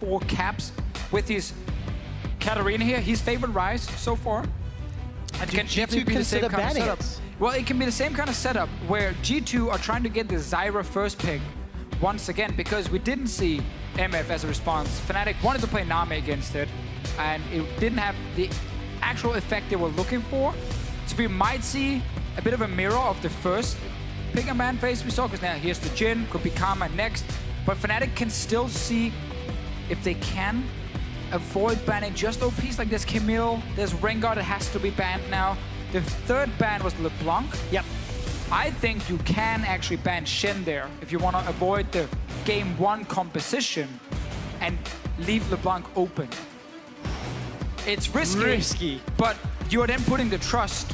for Caps with his Katarina here. He's favored Ryze so far. And can definitely be the same kind of setup. Well, it can be the same kind of setup where G2 are trying to get the Zyra first pick once again, because we didn't see MF as a response. Fnatic wanted to play Nami against it, and it didn't have the actual effect they were looking for. So we might see a bit of a mirror of the first pick and ban phase we saw, because now here's the Jhin, could be Karma next. But Fnatic can still see if they can avoid banning just OPs like there's Camille, there's Rengar that has to be banned now. The third ban was LeBlanc. Yep. I think you can actually ban Shen there if you want to avoid the game 1 composition and leave LeBlanc open. It's risky, but you are then putting the trust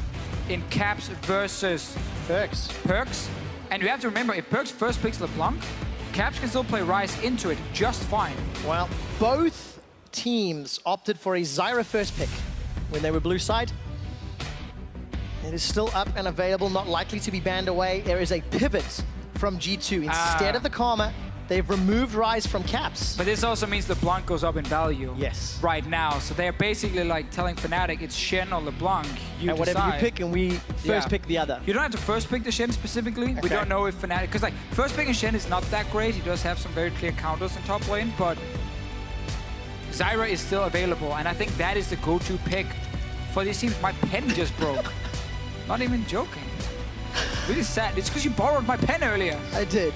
in Caps versus PerkZ. And you have to remember, if PerkZ first picks LeBlanc, Caps can still play Ryze into it just fine. Well, both teams opted for a Zyra first pick when they were blue side. It is still up and available, not likely to be banned away. There is a pivot from G2. Instead of the Karma, they've removed Ryze from Caps. But this also means LeBlanc goes up in value right now. So they're basically like telling Fnatic it's Shen or LeBlanc. You and whatever decide. you pick, and we first pick the other. You don't have to first pick the Shen specifically. Okay. We don't know if Fnatic, because like first picking Shen is not that great. He does have some very clear counters in top lane, but Zyra is still available, and I think that is the go-to pick for these teams. My pen just broke. Not even joking. Really sad. It's because you borrowed my pen earlier. I did.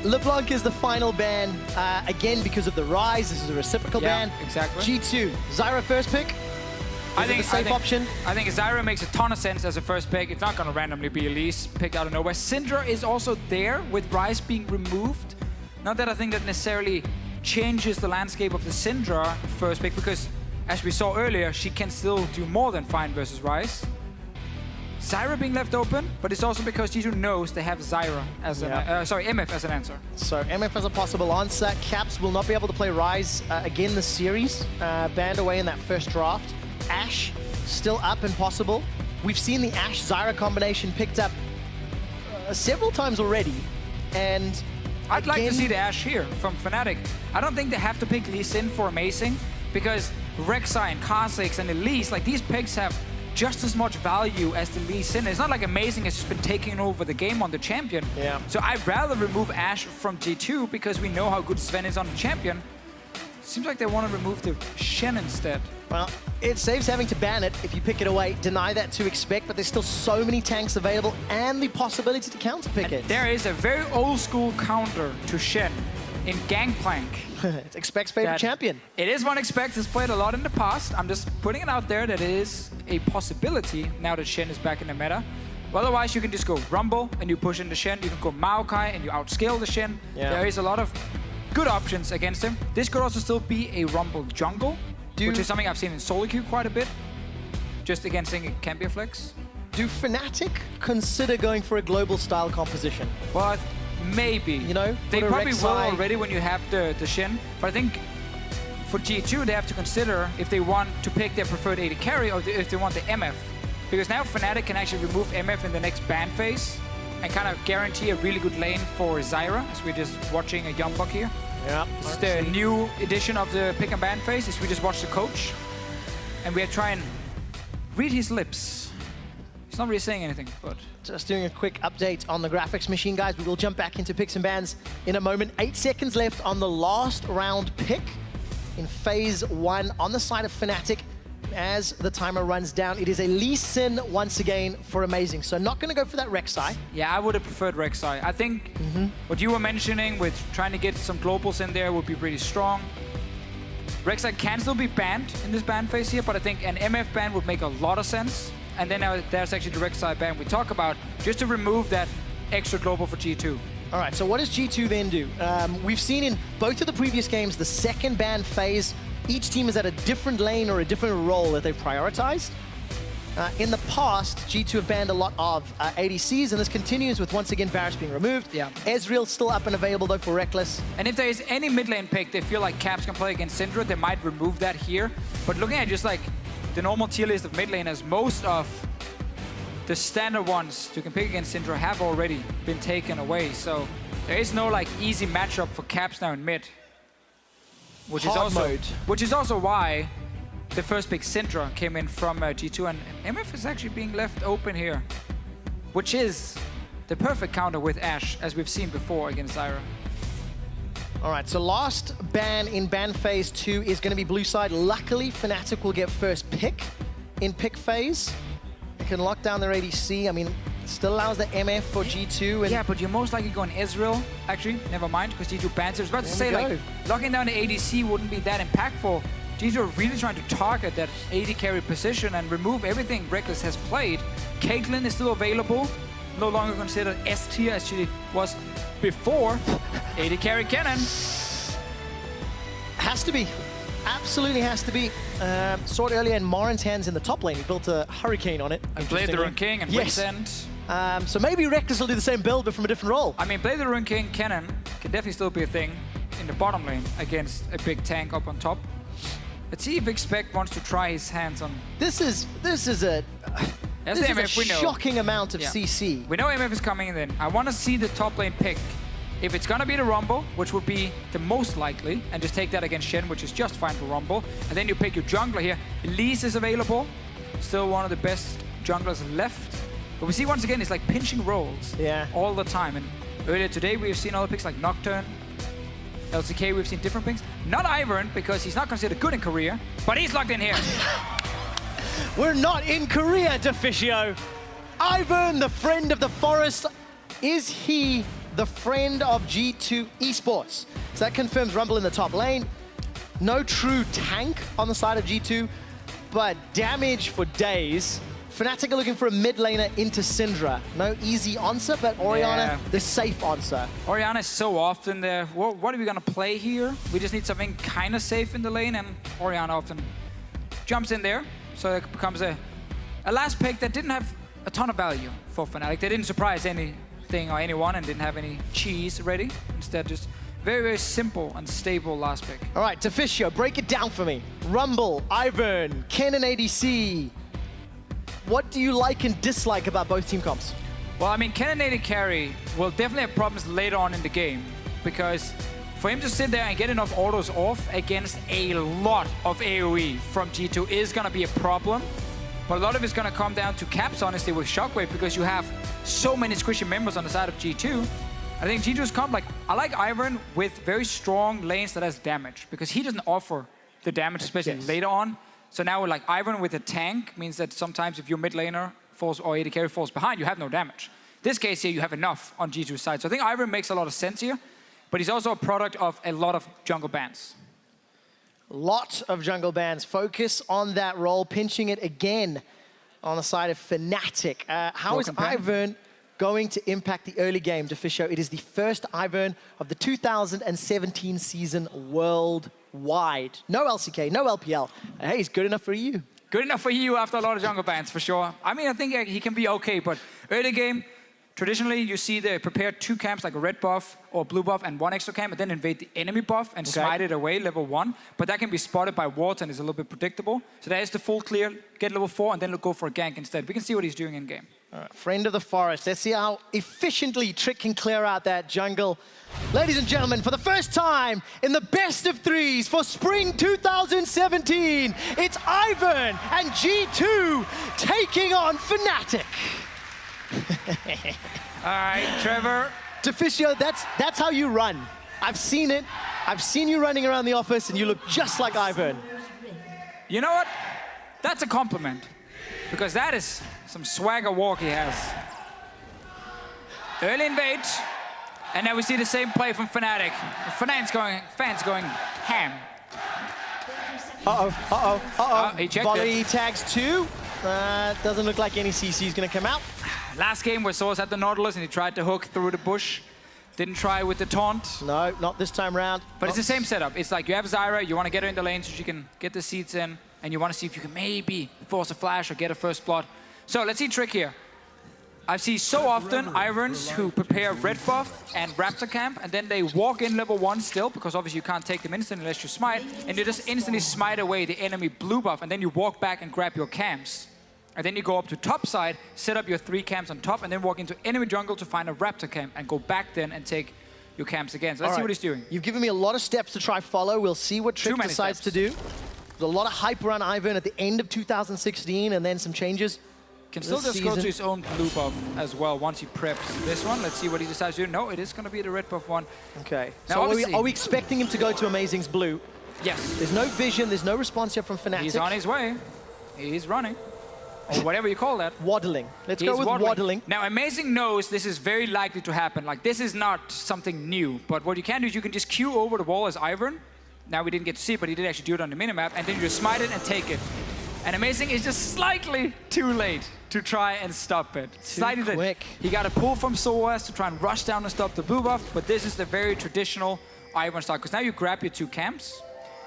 LeBlanc is the final ban, again because of the Ryze. This is a reciprocal ban. Exactly. G2, Zyra first pick. I think it's a safe option. I think Zyra makes a ton of sense as a first pick. It's not going to randomly be Elise picked out of nowhere. Syndra is also there with Ryze being removed. Not that I think that necessarily changes the landscape of the Syndra first pick, because as we saw earlier, she can still do more than fine versus Ryze. Zyra being left open, but it's also because G2 knows they have Zyra as an, MF as an answer. So MF as a possible answer. Caps will not be able to play Ryze again this series, banned away in that first draft. Ashe still up and possible. We've seen the Ashe-Zyra combination picked up several times already, and I'd like to see the Ashe here from Fnatic. I don't think they have to pick Lee Sin for Amazing, because Rek'Sai and Kha'Zix and Elise, like these picks have just as much value as the Lee Sin. It's not like Amazing has just been taking over the game on the champion. So I'd rather remove Ashe from G2 because we know how good Zven is on the champion. Seems like they want to remove the Shen instead. Well, it saves having to ban it if you pick it away. Deny that to expect, but there's still so many tanks available and the possibility to counterpick it. There is a very old school counter to Shen in Gangplank. It's Expect's favorite champion. It is one Expect has played a lot in the past. I'm just putting it out there that it is a possibility now that Shen is back in the meta. Well, otherwise, you can just go Rumble and you push into Shen. You can go Maokai and you outscale the Shen. There is a lot of good options against him. This could also still be a Rumble jungle, which is something I've seen in solo queue quite a bit. Just again saying it can be a flex. Do Fnatic consider going for a global style composition? Well, maybe. You know, they probably will already when you have the Shen. But I think for G2, they have to consider if they want to pick their preferred AD carry or if they want the MF. Because now Fnatic can actually remove MF in the next ban phase and kind of guarantee a really good lane for Zyra, as we're just watching a Young Buck here. This is the new edition of the pick and ban phase, is we just watch the coach and we try and read his lips. He's not really saying anything, but... Just doing a quick update on the graphics machine, guys. We will jump back into picks and bans in a moment. 8 seconds left on the last round pick in phase 1 on the side of Fnatic. As the timer runs down, it is a Lee Sin once again for Amazing. So not going to go for that Rek'Sai. Yeah, I would have preferred Rek'Sai. I think what you were mentioning with trying to get some globals in there would be pretty strong. Rek'Sai can still be banned in this ban phase here, but I think an MF ban would make a lot of sense. And then there's actually the Rek'Sai ban we talk about, just to remove that extra global for G2. All right, so what does G2 then do? We've seen in both of the previous games, the second ban phase, each team is at a different lane or a different role that they've prioritized. In the past, G2 have banned a lot of ADCs, and this continues with, once again, Varus being removed. Ezreal still up and available, though, for Rekkles. And if there is any mid lane pick they feel like Caps can play against Syndra, they might remove that here. But looking at just like the normal tier list of mid laners, most of the standard ones you can pick against Syndra have already been taken away. So there is no like easy matchup for Caps now in mid. Which is also why the first pick Syndra came in from G2, and MF is actually being left open here, which is the perfect counter with Ashe, as we've seen before against Zyra. All right, so last ban in ban phase 2 is going to be blue side. Luckily, Fnatic will get first pick in pick phase. They can lock down their ADC. I mean, still allows the MF for G2. And yeah, but you're most likely going Ezreal. Actually, never mind, because G2 bans it. I was about to say, like, locking down the ADC wouldn't be that impactful. G2 are really trying to target that AD carry position and remove everything Rekkles has played. Caitlyn is still available. No longer considered S tier as she was before. AD carry Kennen. Has to be. Absolutely has to be. Saw it earlier in Morin's hands in the top lane. He built a hurricane on it. And Blade the Rune King and Winsend. So maybe Rekkles will do the same build, but from a different role. I mean, Blade the Rune King Kennen can definitely still be a thing in the bottom lane against a big tank up on top. Let's see if Expect wants to try his hands on. This is a shocking amount of CC. We know MF is coming in. I want to see the top lane pick. If it's gonna be the Rumble, which would be the most likely, and just take that against Shen, which is just fine for Rumble, and then you pick your jungler here. Elise is available, still one of the best junglers left. But we see once again, it's like pinching rolls all the time. And earlier today, we've seen other picks like Nocturne, LCK, we've seen different picks. Not Ivern, because he's not considered good in Korea, but he's locked in here. We're not in Korea, Deficio. Ivern, the friend of the forest, is he the friend of G2 eSports? So that confirms Rumble in the top lane. No true tank on the side of G2, but damage for days. Fnatic are looking for a mid laner into Syndra. No easy answer, but Orianna, the safe answer. Orianna is so often there. What are we gonna play here? We just need something kind of safe in the lane, and Orianna often jumps in there. So it becomes a last pick that didn't have a ton of value for Fnatic. They didn't surprise anything or anyone and didn't have any cheese ready. Instead, just very, very simple and stable last pick. All right, Deficio, break it down for me. Rumble, Ivern, Kennen ADC. What do you like and dislike about both team comps? Well, I mean, Kennen AD carry will definitely have problems later on in the game, because for him to sit there and get enough autos off against a lot of AoE from G2 is going to be a problem. But a lot of it's going to come down to caps, honestly, with Shockwave, because you have so many squishy members on the side of G2. I think G2's comp, like, I like Ivern with very strong lanes that has damage, because he doesn't offer the damage, especially later on. So now, like, Ivern with a tank means that sometimes if your mid laner falls or AD carry falls behind, you have no damage. This case here, you have enough on G2's side. So I think Ivern makes a lot of sense here, but he's also a product of a lot of jungle bans. Lot of jungle bans. Focus on that role, pinching it again on the side of Fnatic. How is Ivern going to impact the early game, Deficio? It is the first Ivern of the 2017 season worldwide. No LCK, no LPL. Hey, he's good enough for you. Good enough for you after a lot of jungle bans, for sure. I mean, I think he can be okay, but early game, traditionally, you see they prepare 2 camps, like a red buff or blue buff and 1 extra camp, and then invade the enemy buff and smite it away, level 1. But that can be spotted by wards and is a little bit predictable. So that is the full clear, get level 4, and then go for a gank instead. We can see what he's doing in game. All right, friend of the forest. Let's see how efficiently Trick can clear out that jungle. Ladies and gentlemen, for the first time in the best of 3s for Spring 2017, it's Ivern and G2 taking on Fnatic. All right, Trevor. Deficio, that's how you run. I've seen it. I've seen you running around the office, and you look just like Ivern. You know what? That's a compliment, because that is some swagger walk he has. Early invade, and now we see the same play from Fnatic. Fans going ham. He checked Volley it. tags 2. Doesn't look like any CC is going to come out. Last game where sOAZ had the Nautilus and he tried to hook through the bush. Didn't try with the taunt. No, not this time round. But it's the same setup. It's like you have Zyra, you want to get her in the lane so she can get the seeds in, and you want to see if you can maybe force a flash or get a first blood. So let's see Trick here. I see so often Iverns who prepare red buff and Raptor camp, and then they walk in level 1 still, because obviously you can't take them instantly unless you smite, and you just instantly smite away the enemy blue buff, and then you walk back and grab your camps. And then you go up to top side, set up your 3 camps on top, and then walk into enemy jungle to find a Raptor camp, and go back then and take your camps again. So let's see what he's doing. You've given me a lot of steps to try follow. We'll see what Trick decides to do. There's a lot of hype around Ivern at the end of 2016 and then some changes. Can still just go to his own blue buff as well once he preps this one. Let's see what he decides to do. No, it is going to be the red buff one. Okay. Now, so are we expecting him to go to Amazing's blue? Yes. There's no vision, there's no response here from Fnatic. He's on his way. He's running. Or whatever you call that. Waddling. Let's go with waddling. Now, Amazing knows this is very likely to happen. Like, this is not something new. But what you can do is you can just queue over the wall as Ivern. Now, we didn't get to see it, but he did actually do it on the minimap. And then you just smite it and take it. And Amazing is just slightly too late to try and stop it. Too quick. He got a pull from sOAZ to try and rush down and stop the blue buff. But this is the very traditional Ivern style. Because now you grab your 2 camps.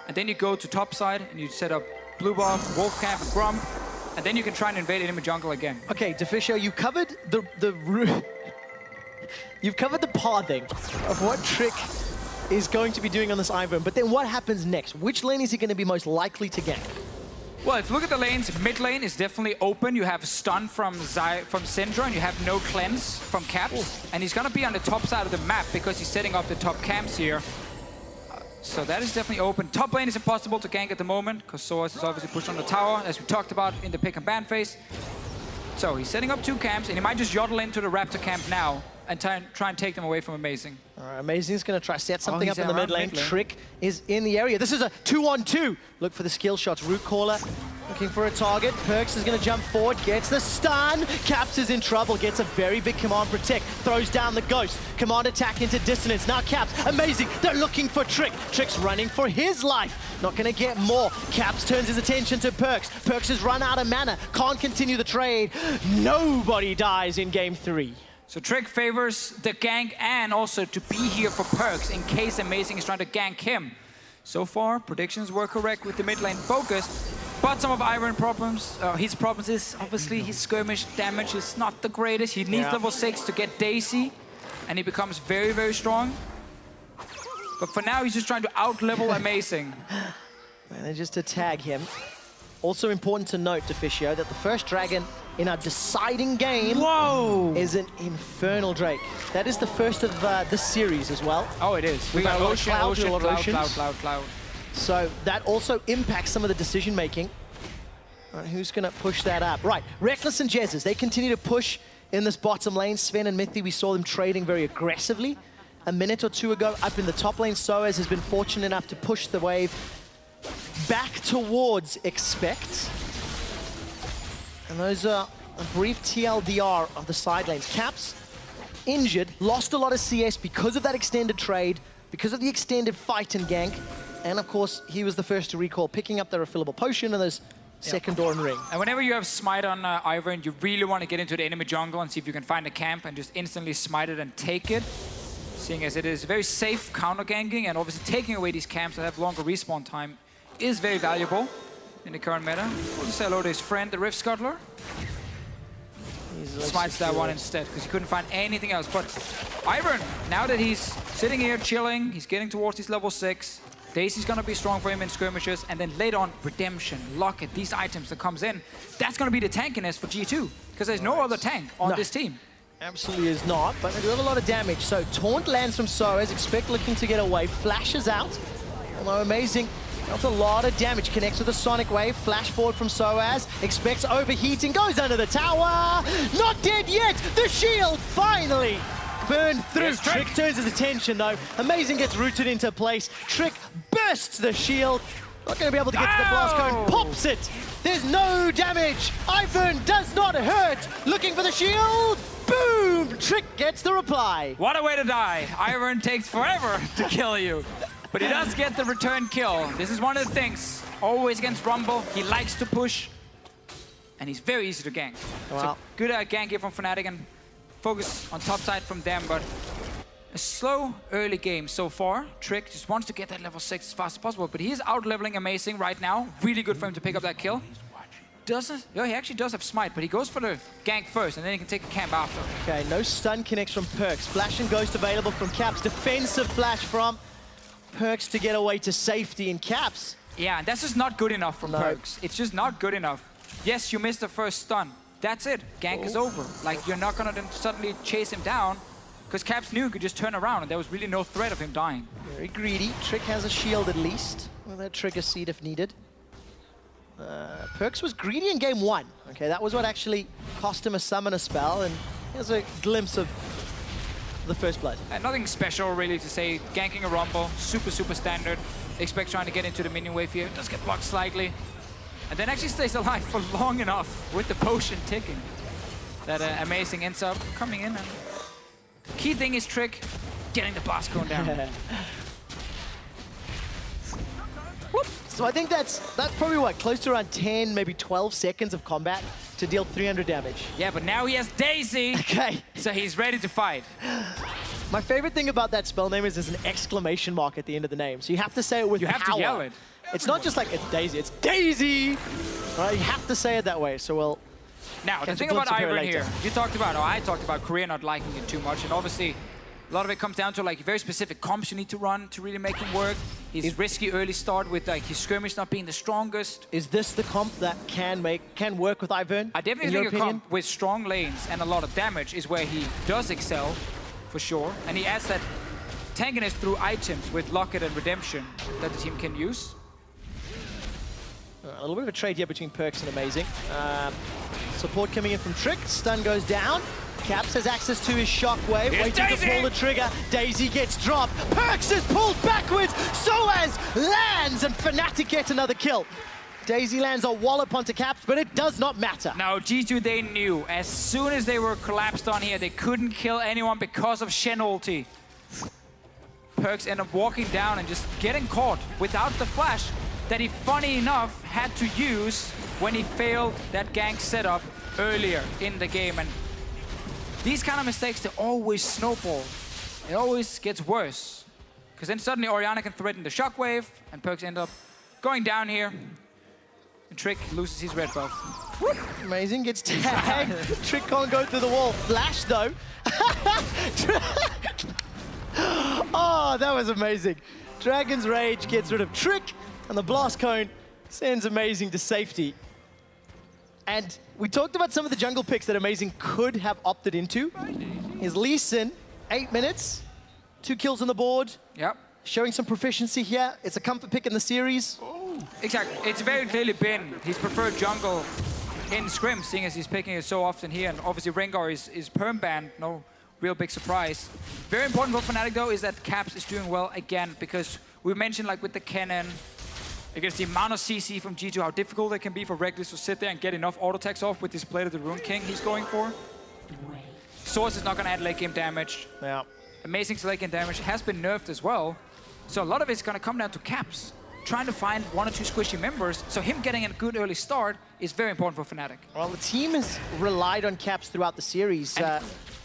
And then you go to top side and you set up blue buff, wolf camp, and grump. And then you can try and invade enemy jungle again. Okay, Deficio, you covered you've covered the pathing of what Trick is going to be doing on this Ivern. But then what happens next? Which lane is he going to be most likely to gank? Well, if you look at the lanes, mid lane is definitely open. You have stun from Syndra, and you have no cleanse from Caps. Ooh. And he's going to be on the top side of the map because he's setting up the top camps here. So that is definitely open. Top lane is impossible to gank at the moment because sOAZ is obviously pushed on the tower, as we talked about in the pick and ban phase. So he's setting up 2 camps, and he might just yodel into the Raptor camp now and try and take them away from Amazing. All right, Amazing's going to try to set something up in the mid lane. Trick is in the area. This is a 2-on-2. Look for the skill shots. Root Caller looking for a target. PerkZ is going to jump forward, gets the stun. Caps is in trouble, gets a very big command protect, throws down the ghost. Command attack into dissonance. Now Caps, Amazing, they're looking for Trick. Trick's running for his life. Not going to get more. Caps turns his attention to PerkZ. PerkZ has run out of mana, can't continue the trade. Nobody dies in game 3. So Trick favors the gank and also to be here for PerkZ in case Amazing is trying to gank him. So far, predictions were correct with the mid lane focus. But some of Ivern problems, his problems is obviously his skirmish damage is not the greatest. He needs level 6 to get Daisy, and he becomes very, very strong. But for now, he's just trying to out-level Amazing. And just to tag him. Also important to note, Deficio, that the first dragon in our deciding game is an Infernal Drake. That is the first of this series as well. Oh, it is. We got Ocean, Cloud. So that also impacts some of the decision-making. Right, who's going to push that up? Right, Rekkles and Jesiz, they continue to push in this bottom lane. Zven and Mithy, we saw them trading very aggressively. A minute or 2 ago, up in the top lane, sOAZ has been fortunate enough to push the wave back towards Expect. And those are a brief TLDR of the side lanes. Caps, injured, lost a lot of CS because of that extended trade, because of the extended fight and gank. And of course, he was the first to recall, picking up the refillable potion and those second door and ring. And whenever you have smite on Ivern, you really want to get into the enemy jungle and see if you can find a camp and just instantly smite it and take it. Seeing as it is very safe counter ganking, and obviously taking away these camps that have longer respawn time is very valuable in the current meta. We'll just say hello to his friend, the Rift Scuttler. Smites that one instead, because he couldn't find anything else. But Ivern, now that he's sitting here chilling, he's getting towards his level 6. Daisy's gonna be strong for him in skirmishes, and then later on, Redemption, Locket, these items that comes in, that's gonna be the tankiness for G2, because there's no other tank on this team. Absolutely is not, but they do have a lot of damage. So Taunt lands from sOAZ, Expect looking to get away, flashes out. Although Amazing, that's a lot of damage, connects with a Sonic Wave, flash forward from sOAZ, Expects overheating, goes under the tower, not dead yet, the shield finally burned through. Yes, Trick turns his attention though, Amazing gets rooted into place, Trick bursts the shield, not going to be able to get to the blast cone, pops it, there's no damage, Ivern does not hurt, looking for the shield, boom, Trick gets the reply. What a way to die, Ivern takes forever to kill you. But he does get the return kill. This is one of the things, always against Rumble, he likes to push, and he's very easy to gank. Wow. So good gank here from Fnatic, and focus on top side from them, but a slow early game so far. Trick just wants to get that level 6 as fast as possible, but he is out-leveling Amazing right now. Really good for him to pick up that kill. He actually does have smite, but he goes for the gank first, and then he can take a camp after. Okay, no stun connects from PerkZ. Flash and Ghost available from Caps. Defensive flash from PerkZ to get away to safety in Caps. Yeah, and that's just not good enough from PerkZ. It's just not good enough. Yes, you missed the first stun. That's it. Gank is over. Like, you're not gonna then suddenly chase him down, because Caps knew he could just turn around and there was really no threat of him dying. Very greedy. Trick has a shield at least, with a trigger seed if needed. PerkZ was greedy in game 1. Okay, that was what actually cost him a summoner spell, and here's a glimpse of the first blood. Nothing special really to say. Ganking a Rumble, super standard. Expect trying to get into the minion wave here. Does get blocked slightly. And then actually stays alive for long enough with the potion ticking. That amazing ends up coming in. And the key thing is Trick getting the blast cone down. So I think that's probably what, close to around 10, maybe 12 seconds of combat to deal 300 damage. Yeah, but now he has Daisy. Okay. So he's ready to fight. My favorite thing about that spell name is there's an exclamation mark at the end of the name. So you have to say it with power. You have to yell it. It's not just like, it's Daisy, it's Daisy! Right, you have to say it that way, so we'll... Now, the thing about Ivern here, I talked about Korea not liking it too much, and obviously a lot of it comes down to like very specific comps you need to run to really make him work. His risky early start with like his skirmish not being the strongest. Is this the comp that can work with Ivern? I definitely think a comp with strong lanes and a lot of damage is where he does excel, for sure. And he adds that tankiness through items with Locket and Redemption that the team can use. A little bit of a trade here between PerkZ and Amazing. Support coming in from Trick. Stun goes down. Caps has access to his shockwave, waiting to pull the trigger. Daisy gets dropped. PerkZ is pulled backwards. sOAZ lands, and Fnatic gets another kill. Daisy lands a wallop onto Caps, but it does not matter. Now, G2, they knew as soon as they were collapsed on here, they couldn't kill anyone because of Shen ulti. PerkZ ended up walking down and just getting caught without the flash that he, funny enough, had to use when he failed that gank setup earlier in the game. And these kind of mistakes, they always snowball. It always gets worse. Because then suddenly Orianna can threaten the shockwave, and PerkZ end up going down here. And Trick loses his red buff. Amazing, gets tagged. Trick can't go through the wall. Flash, though. Oh, that was amazing. Dragon's Rage gets rid of Trick, and the blast cone sends Amazing to safety. And we talked about some of the jungle picks that Amazing could have opted into. Is Lee Sin, 8 minutes, 2 kills on the board. Yep. Showing some proficiency here. It's a comfort pick in the series. Exactly. It's very clearly been his preferred jungle in Scrim, seeing as he's picking it so often here. And obviously Rengar is perm banned, no real big surprise. Very important for Fnatic though is that Caps is doing well again, because we mentioned like with the Kennen, against the amount of CC from G2, how difficult it can be for Rekkles to sit there and get enough auto attacks off with this Blade of the Rune King he's going for. sOAZ is not going to add late game damage. Yeah. Amazing's late game damage has been nerfed as well. So a lot of it's going to come down to Caps, trying to find 1 or 2 squishy members. So him getting a good early start is very important for Fnatic. Well, the team has relied on Caps throughout the series.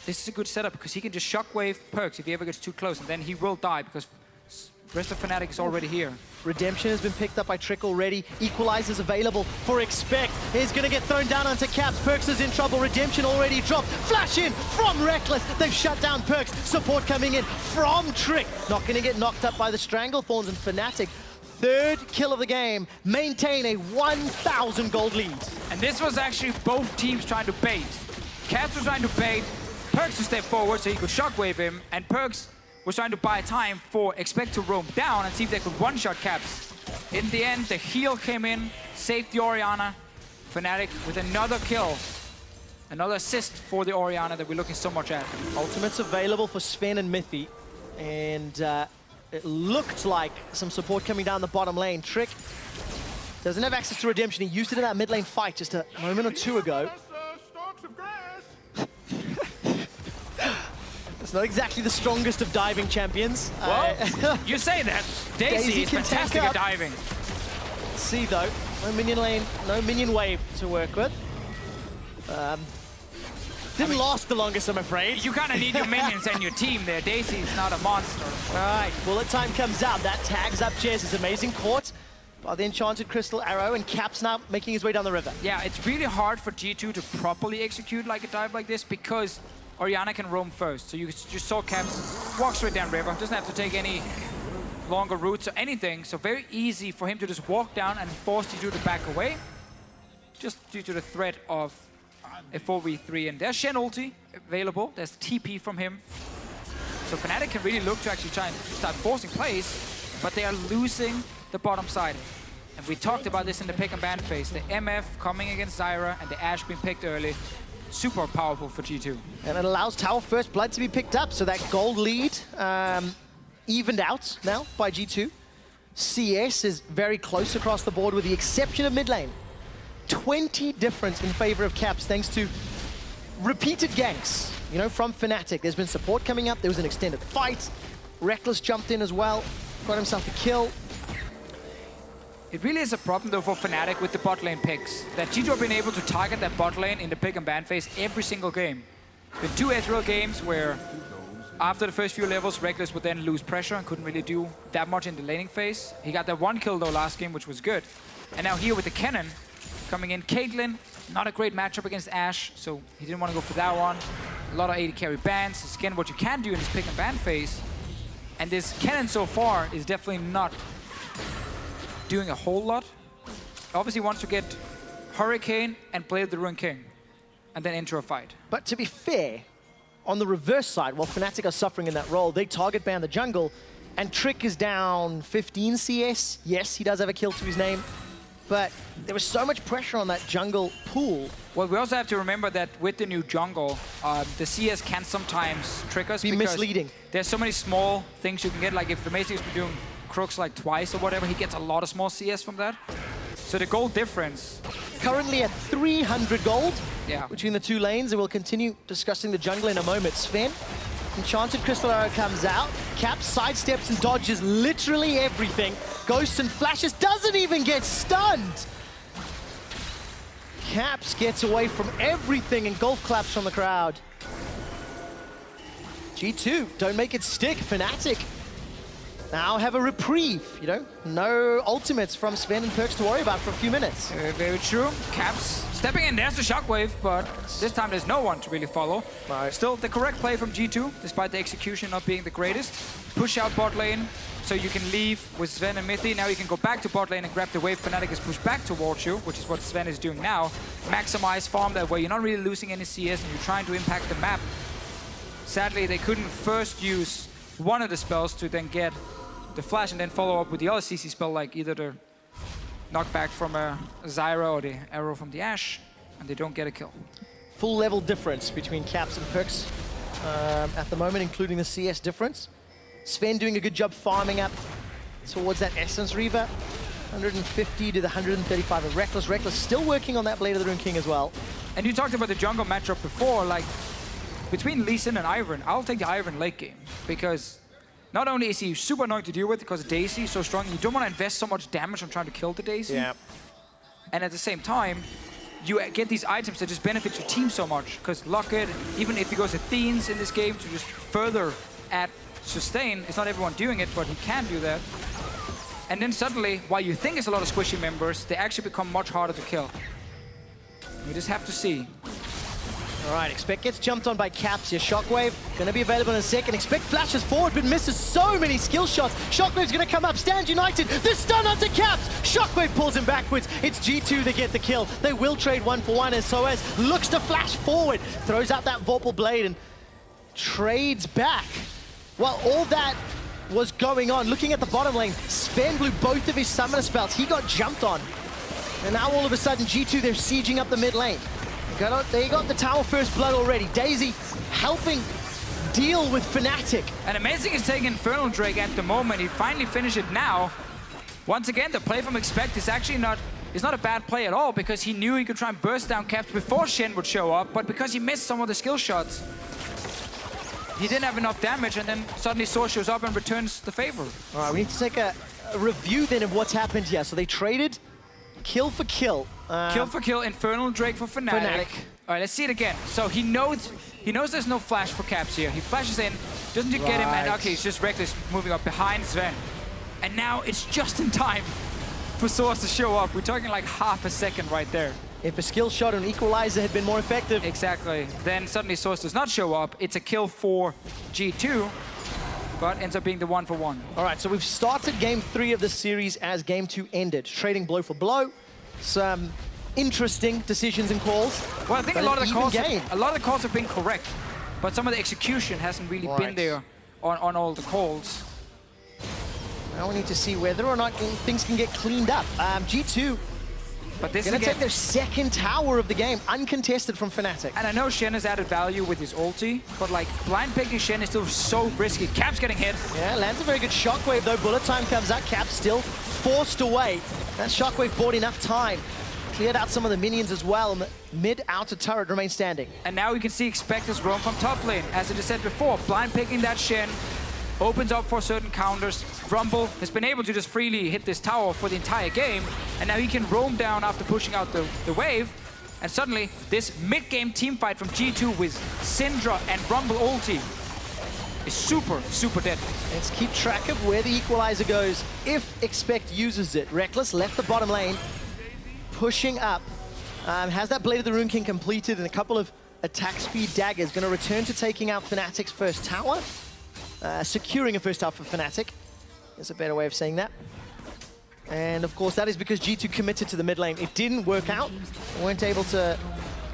This is a good setup because he can just shockwave PerkZ if he ever gets too close, and then he will die because the rest of Fnatic is already here. Redemption has been picked up by Trick already. Equalizer's available for Expect. He's going to get thrown down onto Caps. PerkZ is in trouble. Redemption already dropped. Flash in from Rekkles. They've shut down PerkZ. Support coming in from Trick. Not going to get knocked up by the Stranglethorns, and Fnatic, 3rd kill of the game, maintain a 1,000 gold lead. And this was actually both teams trying to bait. Caps was trying to bait PerkZ to step forward so he could shockwave him, and PerkZ was trying to buy time for Expect to roam down and see if they could one-shot Caps. In the end, the heal came in, saved the Orianna. Fnatic with another kill. Another assist for the Orianna that we're looking so much at. Ultimate's available for Zven and Mithy. And it looked like some support coming down the bottom lane. Trick doesn't have access to Redemption. He used it in that mid lane fight just a moment or 2 ago. It's not exactly the strongest of diving champions. Well, you say that. Daisy is fantastic at diving. Let's see though, no minion lane, no minion wave to work with. Didn't last the longest, I'm afraid. You kind of need your minions and your team there. Daisy's not a monster. All right, bullet time comes out. That tags up Jesiz. Amazing caught by the enchanted crystal arrow, and Caps now making his way down the river. Yeah, it's really hard for G2 to properly execute like a dive like this because Orianna can roam first. So you just saw Caps walk straight down river. Doesn't have to take any longer routes or anything. So very easy for him to just walk down and force G2 to back away. Just due to the threat of a 4v3. And there's Shen ulti available. There's TP from him. So Fnatic can really look to actually try and start forcing plays, but they are losing the bottom side. And we talked about this in the pick and ban phase. The MF coming against Zyra and the Ashe being picked early. Super powerful for G2. And it allows Tower First Blood to be picked up, so that gold lead evened out now by G2. CS is very close across the board with the exception of mid lane. 20 difference in favor of Caps thanks to repeated ganks, you know, from Fnatic. There's been support coming up, there was an extended fight. Rekkles jumped in as well, got himself a kill. It really is a problem though for Fnatic with the bot lane picks, that G2 have been able to target that bot lane in the pick and ban phase every single game. Been 2 Ezreal games where after the first few levels, Rekkles would then lose pressure and couldn't really do that much in the laning phase. He got that 1 kill though last game, which was good. And now here with the Kennen coming in, Caitlyn, not a great matchup against Ashe, so he didn't want to go for that one. A lot of AD carry bans. It's again what you can do in this pick and ban phase. And this Kennen so far is definitely not doing a whole lot. Obviously wants to get Hurricane and play the Ruin King and then enter a fight. But to be fair, on the reverse side, while Fnatic are suffering in that role, they target ban the jungle, and Trick is down 15 CS. Yes, he does have a kill to his name, but there was so much pressure on that jungle pool. Well, we also have to remember that with the new jungle, the CS can sometimes trick us. Be misleading. There's so many small things you can get, like if the Mace has been doing Crooks like twice or whatever, he gets a lot of small CS from that. So the gold difference. Currently at 300 gold between the 2 lanes, and we'll continue discussing the jungle in a moment. Zven, Enchanted Crystal Arrow comes out. Caps sidesteps and dodges literally everything. Ghosts and flashes, doesn't even get stunned. Caps gets away from everything and golf claps from the crowd. G2, don't make it stick. Fnatic now have a reprieve, you know? No ultimates from Zven and PerkZ to worry about for a few minutes. Very true. Caps stepping in, there's the shockwave, but this time there's no one to really follow. Right. Still the correct play from G2, despite the execution not being the greatest. Push out bot lane, so you can leave with Zven and Mithy. Now you can go back to bot lane and grab the wave. Fnatic is pushed back towards you, which is what Zven is doing now. Maximize farm that way. You're not really losing any CS and you're trying to impact the map. Sadly, they couldn't first use one of the spells to then get the flash and then follow up with the other CC spell, like either the knockback from a Zyra or the arrow from the Ashe, and they don't get a kill. Full level difference between Caps and PerkZ at the moment, including the CS difference. Zven doing a good job farming up towards that Essence Reaver. 150 to the 135 of Rekkles. Rekkles still working on that Blade of the Ruin King as well. And you talked about the jungle matchup before, like between Lee Sin and Ivern, I'll take the Ivern late game, because not only is he super annoying to deal with because Daisy is so strong, you don't want to invest so much damage on trying to kill the Daisy. Yeah. And at the same time, you get these items that just benefit your team so much, because Locket, even if he goes Athenes in this game to just further add sustain, it's not everyone doing it, but he can do that. And then suddenly, while you think it's a lot of squishy members, they actually become much harder to kill. We just have to see. All right, Expect gets jumped on by Caps here. Shockwave gonna be available in a second. Expect flashes forward, but misses so many skill shots. Shockwave's gonna come up, stand united. The stun onto Caps. Shockwave pulls him backwards. It's G2 that get the kill. They will trade 1-for-1 as sOAZ looks to flash forward, throws out that Vorpal Blade and trades back. While all that was going on, looking at the bottom lane, Zven blew both of his summoner spells. He got jumped on. And now all of a sudden, G2, they're sieging up the mid lane. They got the Tower First Blood already. Daisy helping deal with Fnatic. And Amazing is taking Infernal Drake at the moment. He finally finished it now. Once again, the play from Expect is actually not a bad play at all, because he knew he could try and burst down Caps before Shen would show up, but because he missed some of the skill shots, he didn't have enough damage, and then suddenly sOAZ shows up and returns the favor. All right, we need to take a review then of what's happened here. So they traded kill for kill. Kill for kill, Infernal Drake for Fnatic. All right, let's see it again. So he knows there's no flash for Caps here. He flashes in, doesn't get him, and okay, it's just Rekkles moving up behind Zven. And now it's just in time for sOAZ to show up. We're talking like half a second right there. If a skill shot or an equalizer had been more effective. Exactly. Then suddenly sOAZ does not show up. It's a kill for G2, but ends up being the 1-for-1. All right, so we've started game 3 of the series as game 2 ended. Trading blow for blow. Some interesting decisions and calls. Well, I think a lot of the calls have been correct, but some of the execution hasn't really been there on all the calls. Now we need to see whether or not things can get cleaned up. G2 but this gonna take their second tower of the game, uncontested from Fnatic. And I know Shen has added value with his ulti, but like blind picking Shen is still so risky. Cap's getting hit. Yeah, lands a very good shockwave though. Bullet time comes out. Cap still forced away. That shockwave bought enough time. Cleared out some of the minions as well, and the mid-outer turret remains standing. And now you can see Expectus roam from top lane. As I just said before, blind picking that Shen opens up for certain counters. Rumble has been able to just freely hit this tower for the entire game, and now he can roam down after pushing out the wave, and suddenly this mid-game team fight from G2 with Syndra and Rumble ulti is super, super dead. Let's keep track of where the equalizer goes if Expect uses it. Rekkles left the bottom lane, pushing up. Has that Blade of the Rune King completed and a couple of attack speed daggers. Going to return to taking out Fnatic's first tower. Securing a first tower for Fnatic. There's a better way of saying that. And of course that is because G2 committed to the mid lane. It didn't work out. They weren't able to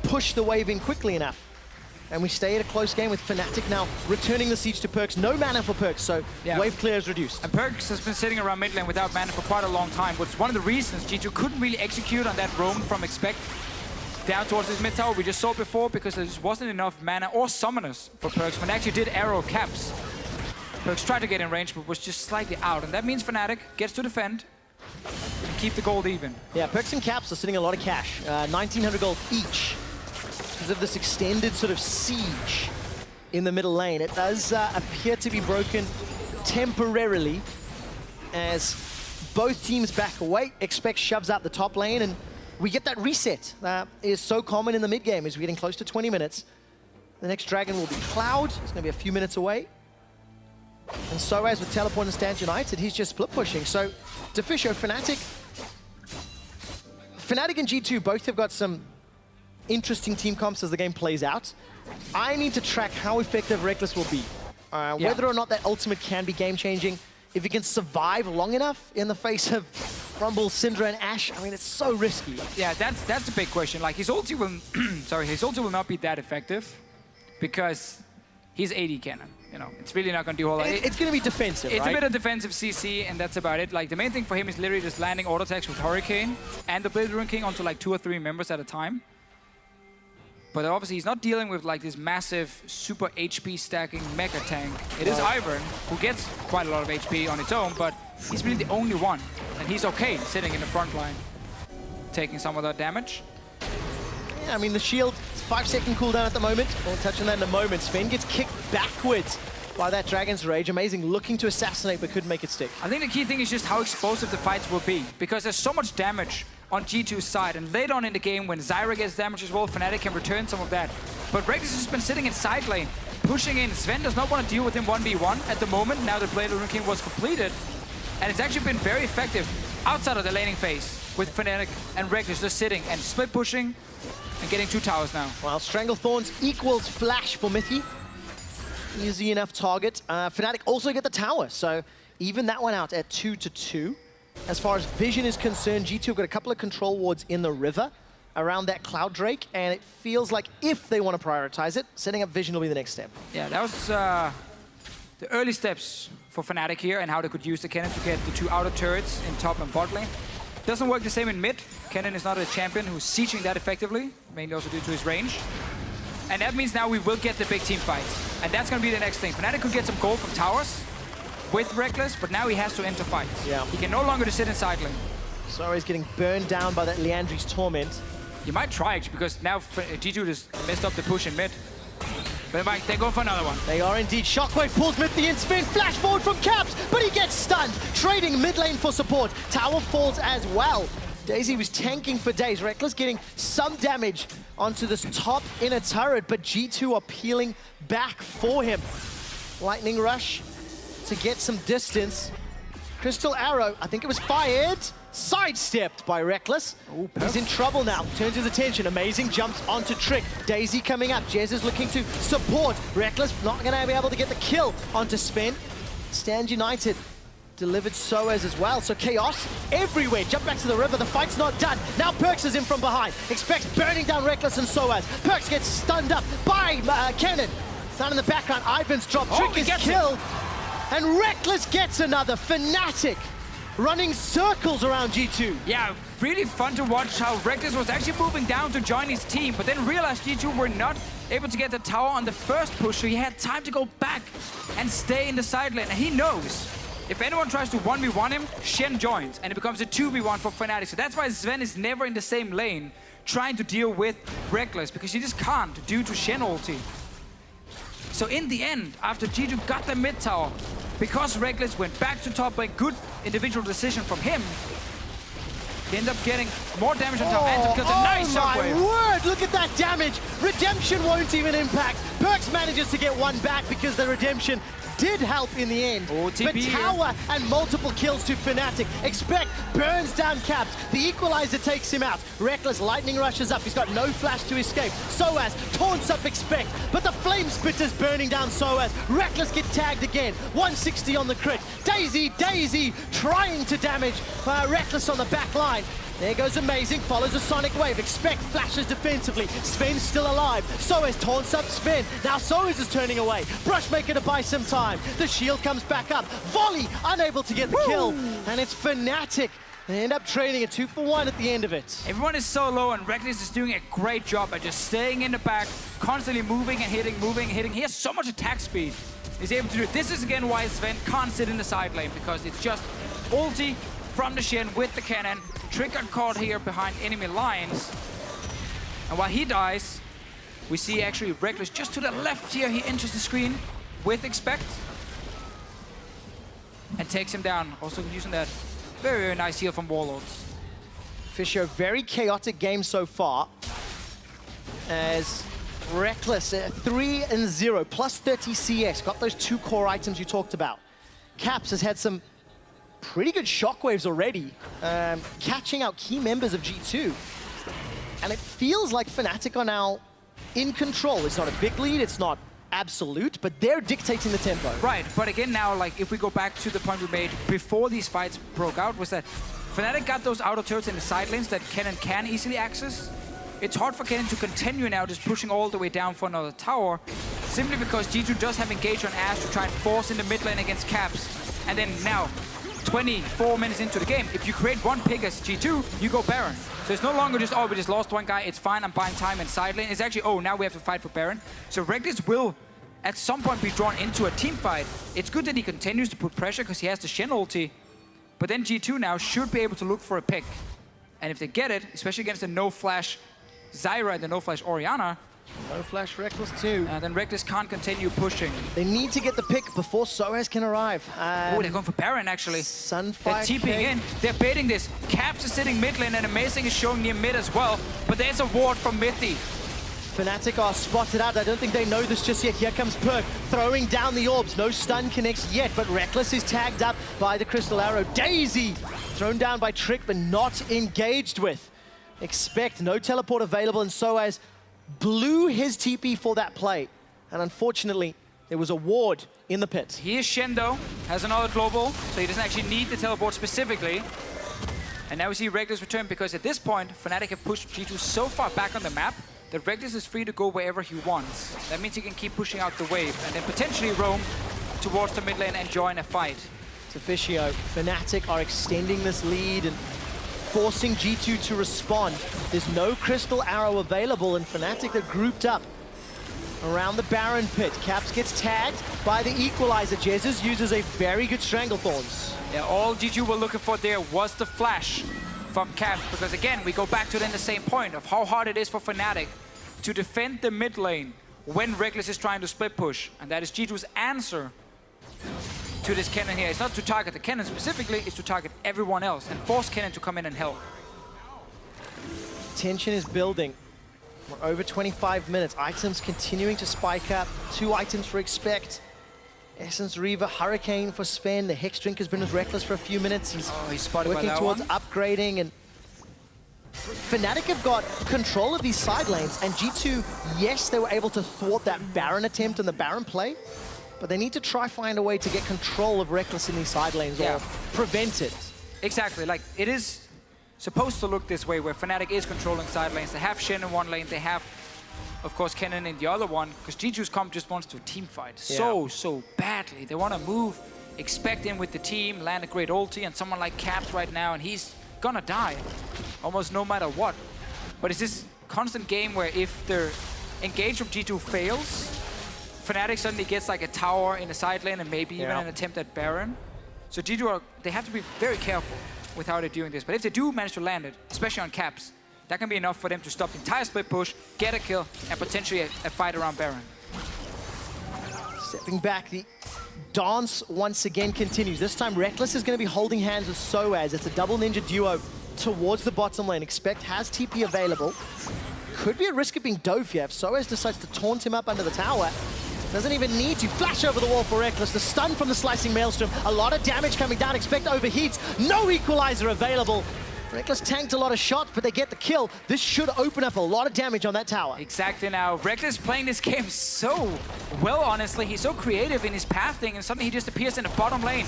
push the wave in quickly enough. And we stay at a close game with Fnatic now returning the siege to PerkZ. No mana for PerkZ, so wave clear is reduced. And PerkZ has been sitting around mid lane without mana for quite a long time, which is one of the reasons G2 couldn't really execute on that roam from Expect down towards this mid tower we just saw before, because there just wasn't enough mana or summoners for PerkZ when they actually did arrow caps. PerkZ tried to get in range, but was just slightly out. And that means Fnatic gets to defend and keep the gold even. Yeah, PerkZ and Caps are sitting a lot of cash. 1,900 gold each because of this extended sort of siege in the middle lane. It does appear to be broken temporarily as both teams back away. Expect shoves out the top lane, and we get that reset that is so common in the mid game as we're getting close to 20 minutes. The next dragon will be Cloud. It's going to be a few minutes away. And sOAZ with teleport and stand united, he's just split pushing. So Deficio, Fnatic and G2 both have got some interesting team comps as the game plays out. I need to track how effective Rekkles will be. Whether or not that ultimate can be game-changing. If he can survive long enough in the face of Rumble, Syndra, and Ashe, I mean, it's so risky. Yeah, that's the big question. Like, his ulti will, his ulti will not be that effective because he's AD Kennen. You know, it's really not going to do a whole lot. It's going to be defensive, It's right? a bit of defensive CC, and that's about it. Like, the main thing for him is literally just landing auto attacks with Hurricane and the Blade of the Rune King onto like 2 or 3 members at a time. But obviously, he's not dealing with like this massive, super HP stacking mega tank. It is Ivern, who gets quite a lot of HP on its own, but he's really the only one. And he's okay sitting in the front line, taking some of that damage. Yeah, I mean, the shield, it's 5-second cooldown at the moment. We'll touch on that in a moment. Sven gets kicked backwards by that Dragon's Rage. Amazing, looking to assassinate, but couldn't make it stick. I think the key thing is just how explosive the fights will be, because there's so much damage on G2's side, and later on in the game, when Zyra gets damage as well, Fnatic can return some of that. But Rekkles has just been sitting in side lane, pushing in. Zven does not want to deal with him 1v1 at the moment, now the Blade of the Rune King was completed. And it's actually been very effective outside of the laning phase, with Fnatic and Rekkles just sitting and split pushing and getting 2 towers now. Well, Stranglethorns equals Flash for Mithy. Easy enough target. Fnatic also get the tower, so even that one out at 2-2. As far as vision is concerned, G2 have got a couple of control wards in the river around that Cloud Drake, and it feels like if they want to prioritize it, setting up vision will be the next step. Yeah, that was the early steps for Fnatic here and how they could use the Kennen to get the 2 outer turrets in top and bot lane. Doesn't work the same in mid. Kennen is not a champion who's sieging that effectively, mainly also due to his range. And that means now we will get the big team fights. And that's going to be the next thing. Fnatic could get some gold from towers with Rekkles, but now he has to enter fights. Yeah. He can no longer just sit in side lane. Sorry, he's getting burned down by that Liandry's Torment. You might try, actually, because now G2 just messed up the push in mid. But they go for another one. They are indeed. Shockwave pulls Mithy in. Spin, flash forward from Caps, but he gets stunned. Trading mid lane for support. Tower falls as well. Daisy was tanking for days. Rekkles getting some damage onto this top inner turret, but G2 are peeling back for him. Lightning Rush to get some distance. Crystal Arrow, I think it was fired. Sidestepped by Rekkles. He's in trouble now. Turns his attention. Amazing jumps onto Trick. Daisy coming up. Jesiz looking to support. Rekkles not going to be able to get the kill onto Sven. Stand United delivered sOAZ as well. So chaos everywhere. Jump back to the river. The fight's not done. Now PerkZ is in from behind. Expects burning down Rekkles and sOAZ. PerkZ gets stunned up by Kennen. Down in the background, Ivern's drop, Trick is killed. And Rekkles gets another. Fnatic running circles around G2. Yeah, really fun to watch how Rekkles was actually moving down to join his team, but then realized G2 were not able to get the tower on the first push, so he had time to go back and stay in the side lane. And he knows if anyone tries to 1v1 him, Shen joins, and it becomes a 2v1 for Fnatic. So that's why Zven is never in the same lane trying to deal with Rekkles, because he just can't due to Shen ulti. So in the end, after G2 got the mid tower, because Rekkles went back to top by good individual decision from him, he ended up getting more damage on top and kills a nice shockwave. Oh my word, look at that damage. Redemption won't even impact. PerkZ manages to get one back because the redemption did help in the end. But tower and multiple kills to Fnatic. Expect burns down Caps. The equalizer takes him out. Rekkles lightning rushes up. He's got no flash to escape. sOAZ taunts up Expect, but the flame spitter's burning down sOAZ. Rekkles gets tagged again. 160 on the crit. Daisy trying to damage Rekkles on the back line. There goes Amazing, follows a Sonic Wave. Expect flashes defensively. Sven's still alive. sOAZ taunts up Sven. Now sOAZ is turning away. Brushmaker to buy some time. The shield comes back up. Volley, unable to get the kill. And it's Fnatic. They end up trading a 2-for-1 at the end of it. Everyone is so low, and Rekkles is doing a great job at just staying in the back, constantly moving and hitting, He has so much attack speed. He's able to do it. This is again why Zven can't sit in the side lane, because it's just ulti from the Shen with the Kennen. Trick got caught here behind enemy lines. And while he dies, we see actually Rekkles just to the left here. He enters the screen with Expect and takes him down. Also using that very nice heal from Warlords. Deficio, very chaotic game so far. As Rekkles, 3-0, plus 30 CS, got those 2 core items you talked about. Caps has had some pretty good shockwaves already, catching out key members of G2. And it feels like Fnatic are now in control. It's not a big lead, it's not absolute, but they're dictating the tempo. Right, but again now, like if we go back to the point we made before these fights broke out, was that Fnatic got those outer turrets in the side lanes that Kennen can easily access. It's hard for Kennen to continue now just pushing all the way down for another tower, simply because G2 does have engage on Ashe to try and force in the mid lane against Caps. And then now, 24 minutes into the game, if you create one pick as G2, you go Baron. So it's no longer just, oh, we just lost one guy, it's fine, I'm buying time in side lane. It's actually, oh, now we have to fight for Baron. So Rekkles will, at some point, be drawn into a team fight. It's good that he continues to put pressure because he has the Shen ulti, but then G2 now should be able to look for a pick. And if they get it, especially against the no-flash Zyra and the no-flash Orianna, no flash Rekkles too. Then Rekkles can't continue pushing. They need to get the pick before sOAZ can arrive. Oh, they're going for Baron actually. Senpai they're TPing in. They're baiting this. Caps is sitting mid lane and Amazing is showing near mid as well. But there's a ward from Mithy. Fnatic are spotted out. I don't think they know this just yet. Here comes Perk, throwing down the orbs. No stun connects yet, but Rekkles is tagged up by the Crystal Arrow. Daisy thrown down by Trick, but not engaged with. Expect no teleport available, and sOAZ blew his TP for that play. And unfortunately, there was a ward in the pit. Here's Shen though, has another global, so he doesn't actually need the teleport specifically. And now we see Rekkles return, because at this point, Fnatic have pushed G2 so far back on the map that Rekkles is free to go wherever he wants. That means he can keep pushing out the wave and then potentially roam towards the mid lane and join a fight. Deficio, Fnatic are extending this lead and forcing G2 to respond. There's no Crystal Arrow available, and Fnatic are grouped up around the Baron pit. Caps gets tagged by the equalizer. Jesiz uses a very good Stranglethorns. Yeah, all G2 were looking for there was the flash from Caps, because again, we go back to then the same point of how hard it is for Fnatic to defend the mid lane when Rekkles is trying to split push. And that is G2's answer to this Kennen here. It's not to target the Kennen specifically, it's to target everyone else and force Kennen to come in and help. Tension is building. We're over 25 minutes. Items continuing to spike up. 2 items for Expect. Essence Reaver, Hurricane for Sven. The Hex Drink has been with Rekkles for a few minutes. He's working towards upgrading, and Fnatic have got control of these side lanes, and G2, yes, they were able to thwart that Baron attempt and the Baron play, but they need to try find a way to get control of Rekkles in these side lanes or prevent it. Exactly, like it is supposed to look this way, where Fnatic is controlling side lanes. They have Shen in one lane, they have of course, Kennen in the other one, because G2's comp just wants to team fight so badly. They want to move, expect in with the team, land a great ulti, and someone like Caps right now, and he's gonna die, almost no matter what. But it's this constant game where if the engage from G2 fails, Fnatic suddenly gets like a tower in the side lane and maybe even an attempt at Baron. So G2, they have to be very careful with how they're doing this. But if they do manage to land it, especially on Caps, that can be enough for them to stop the entire split push, get a kill, and potentially a fight around Baron. Stepping back, the dance once again continues. This time Rekkles is going to be holding hands with sOAZ. It's a double ninja duo towards the bottom lane. Expect has TP available. Could be at risk of being dove here if sOAZ decides to taunt him up under the tower. Doesn't even need to flash over the wall for Rekkles. The stun from the slicing maelstrom. A lot of damage coming down. Expect overheats. No equalizer available. Rekkles tanked a lot of shots, but they get the kill. This should open up a lot of damage on that tower. Exactly now. Rekkles playing this game so well, honestly. He's so creative in his pathing, and suddenly he just appears in the bottom lane.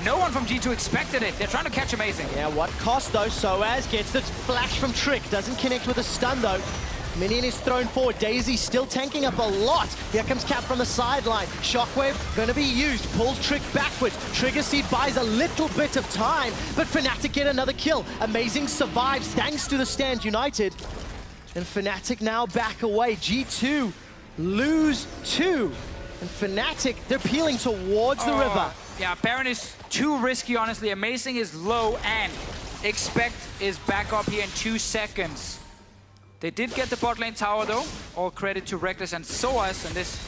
No one from G2 expected it. They're trying to catch Amazing. Yeah, what cost though? sOAZ gets the flash from Trick. Doesn't connect with a stun though. Minion is thrown forward. Daisy still tanking up a lot. Here comes Cap from the sideline. Shockwave gonna be used. Pulls Trick backwards. Trigger Seed buys a little bit of time, but Fnatic get another kill. Amazing survives thanks to the Stand United. And Fnatic now back away. G2 lose 2. And Fnatic, they're peeling towards the river. Yeah, Baron is too risky, honestly. Amazing is low, and Expect is back up here in 2 seconds. They did get the bot lane tower though. All credit to Rekkles and sOAZ and this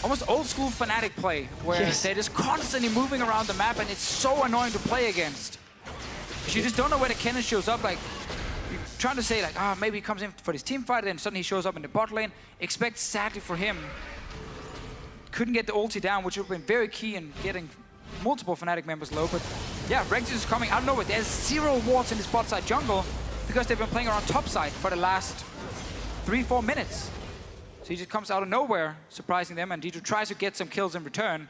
almost old school Fnatic play where they're just constantly moving around the map, and it's so annoying to play against. You just don't know where the Kennen shows up. Like, you're trying to say like, maybe he comes in for this team fight, and then suddenly he shows up in the bot lane. Expect, sadly for him, couldn't get the ulti down, which would have been very key in getting multiple Fnatic members low. But yeah, Rekkles is coming out of nowhere. There's 0 wards in this bot side jungle, because they've been playing around top side for the last 3-4 minutes. So he just comes out of nowhere, surprising them, and G2 tries to get some kills in return.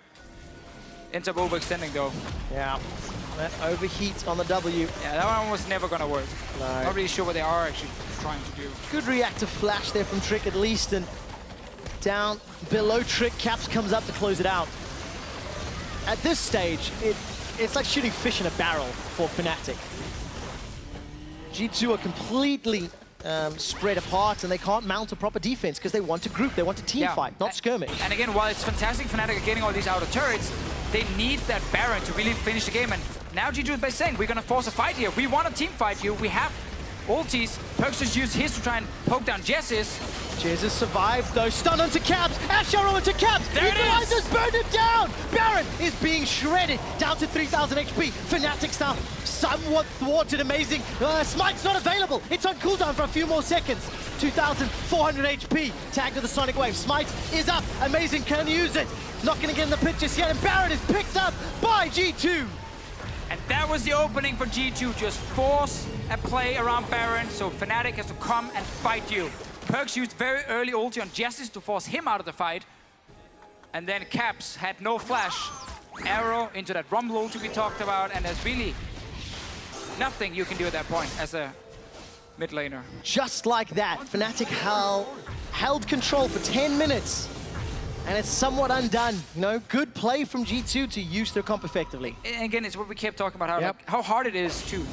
Ends up overextending though. Yeah, that overheat on the W. Yeah, that one was never gonna work. No. Not really sure what they are actually trying to do. Good reactive flash there from Trick at least, and down below Trick, Caps comes up to close it out. At this stage, it's like shooting fish in a barrel for Fnatic. G2 are completely spread apart, and they can't mount a proper defense because they want to group, they want to team fight, not skirmish. And again, while it's fantastic Fnatic are getting all these outer turrets, they need that Baron to really finish the game. And now G2 is by saying, we're going to force a fight here. We want to team fight you. We have ultis. PerkZ just used his to try and poke down Jesiz. Jesiz survived though. Stun onto Caps. Ashe arrow onto Caps. There it is. Burned it down. Baron is being shredded down to 3,000 HP. Fnatic's now somewhat thwarted. Amazing. Smite's not available. It's on cooldown for a few more seconds. 2,400 HP. Tagged to the Sonic Wave. Smite is up. Amazing can use it. Not going to get in the pictures yet. And Baron is picked up by G2. And that was the opening for G2. Just force a play around Baron, so Fnatic has to come and fight you. PerkZ used very early ulti on Jesiz to force him out of the fight. And then Caps had no flash. Arrow into that Rumble ulti we talked about, and there's really nothing you can do at that point as a mid laner. Just like that, Fnatic held control for 10 minutes. And it's somewhat undone. You know, good play from G2 to use their comp effectively. And again, it's what we kept talking about, how hard it is to...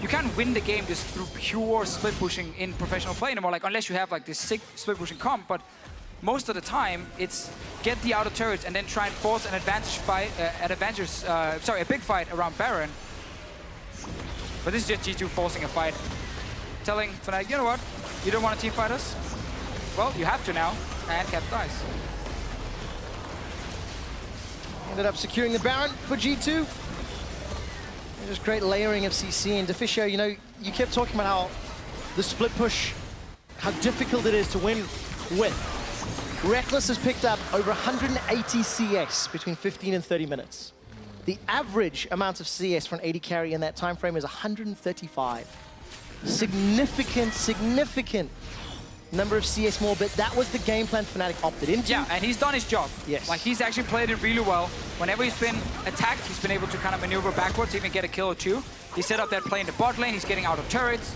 You can't win the game just through pure split pushing in professional play anymore, like unless you have like this sick split pushing comp, but most of the time it's get the outer turrets and then try and force an advantage fight, a big fight around Baron. But this is just G2 forcing a fight, telling Fnatic, you know what, you don't want to team fight us? Well, you have to now, and Cap dies. Ended up securing the Baron for G2. Just great layering of CC and Deficio. You know, you kept talking about how the split push, how difficult it is to win with. Rekkles has picked up over 180 CS between 15 and 30 minutes. The average amount of CS for an AD carry in that time frame is 135. Significant number of CS more, but that was the game plan Fnatic opted into. Yeah, and he's done his job. Yes. Like, he's actually played it really well. Whenever he's been attacked, he's been able to kind of maneuver backwards, even get a kill or two. He set up that play in the bot lane, he's getting out of turrets.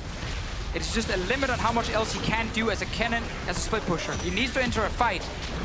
It's just a limit on how much else he can do as a Kennen, as a split pusher. He needs to enter a fight,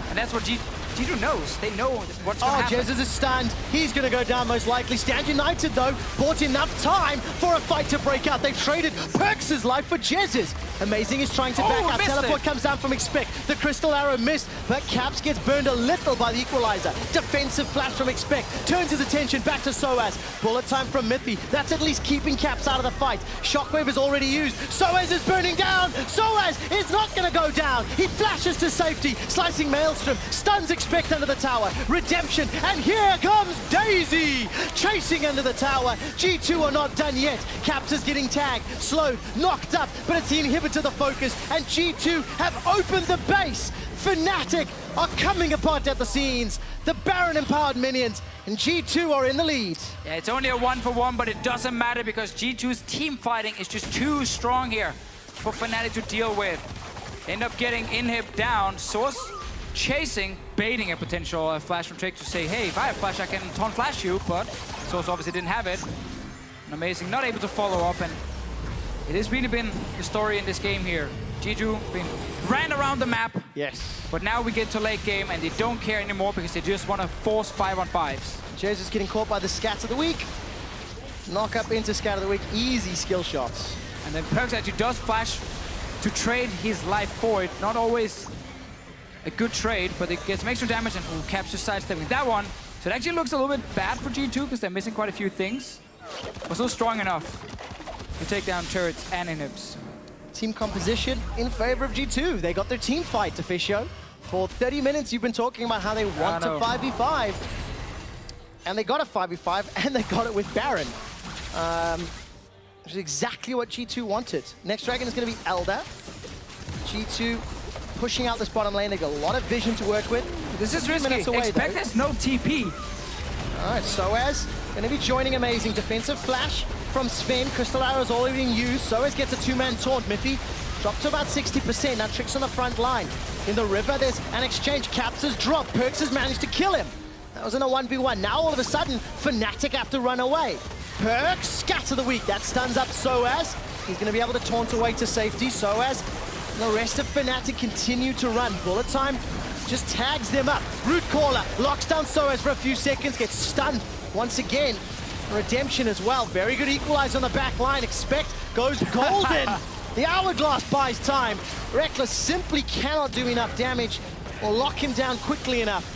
and that's what G2 knows. They know what's going to happen. Jesiz is stunned. He's going to go down most likely. Stand United, though, bought enough time for a fight to break out. They've traded PerkZ's life for Jesiz. Amazing is trying to back out. Teleport comes down from Expect. The Crystal Arrow missed, but Caps gets burned a little by the Equalizer. Defensive flash from Expect. Turns his attention back to sOAZ. Bullet time from Mithy. That's at least keeping Caps out of the fight. Shockwave is already used. sOAZ is burning down. sOAZ is not going to go down. He flashes to safety. Slicing Maelstrom. Stuns Expect under the tower. Redemption. And here comes Daisy. Chasing under the tower. G2 are not done yet. Caps is getting tagged. Slowed. Knocked up. But it's the inhibitor to the focus. And G2 have opened the base. Fnatic are coming apart at the seams. The Baron empowered minions. And G2 are in the lead. Yeah, it's only a 1-for-1, but it doesn't matter because G2's team fighting is just too strong here for Fnatic to deal with. End up getting inhib down. sOAZ chasing, baiting a potential flash from Trick to say, hey, if I have flash, I can taunt flash you, but sOAZ obviously didn't have it. And Amazing not able to follow up, and it has really been the story in this game here. G2 ran around the map. Yes. But now we get to late game and they don't care anymore because they just want to force 5-on-5s. Jesiz getting caught by the Scat of the Week. Knock up into Scat of the Week. Easy skill shots. And then PerkZ actually does flash to trade his life for it. Not always a good trade, but it gets some extra damage and Caps just sidestepping that one. So it actually looks a little bit bad for G2 because they're missing quite a few things. But still strong enough to take down turrets and inhibs. Team composition in favor of G2. They got their team fight, Deficio. For 30 minutes, you've been talking about how they want to 5v5. And they got a 5v5, and they got it with Baron. Which is exactly what G2 wanted. Next Dragon is going to be Elder. G2 pushing out this bottom lane. They got a lot of vision to work with. This is risky. Expect there's no TP. All right, sOAZ going to be joining Amazing. Defensive flash from Zven. Crystal Arrow is already being used. sOAZ gets a two-man taunt. Mithy dropped to about 60%. Now Trick's on the front line. In the river, there's an exchange. Caps has dropped. PerkZ has managed to kill him. That was in a 1v1. Now all of a sudden, Fnatic have to run away. PerkZ, Scat of the Week. That stuns up sOAZ. He's going to be able to taunt away to safety. sOAZ and the rest of Fnatic continue to run. Bullet time just tags them up. Root Caller locks down sOAZ for a few seconds. Gets stunned once again. Redemption as well. Very good equalize on the back line. Expect goes golden. The Hourglass buys time. Rekkles simply cannot do enough damage or lock him down quickly enough.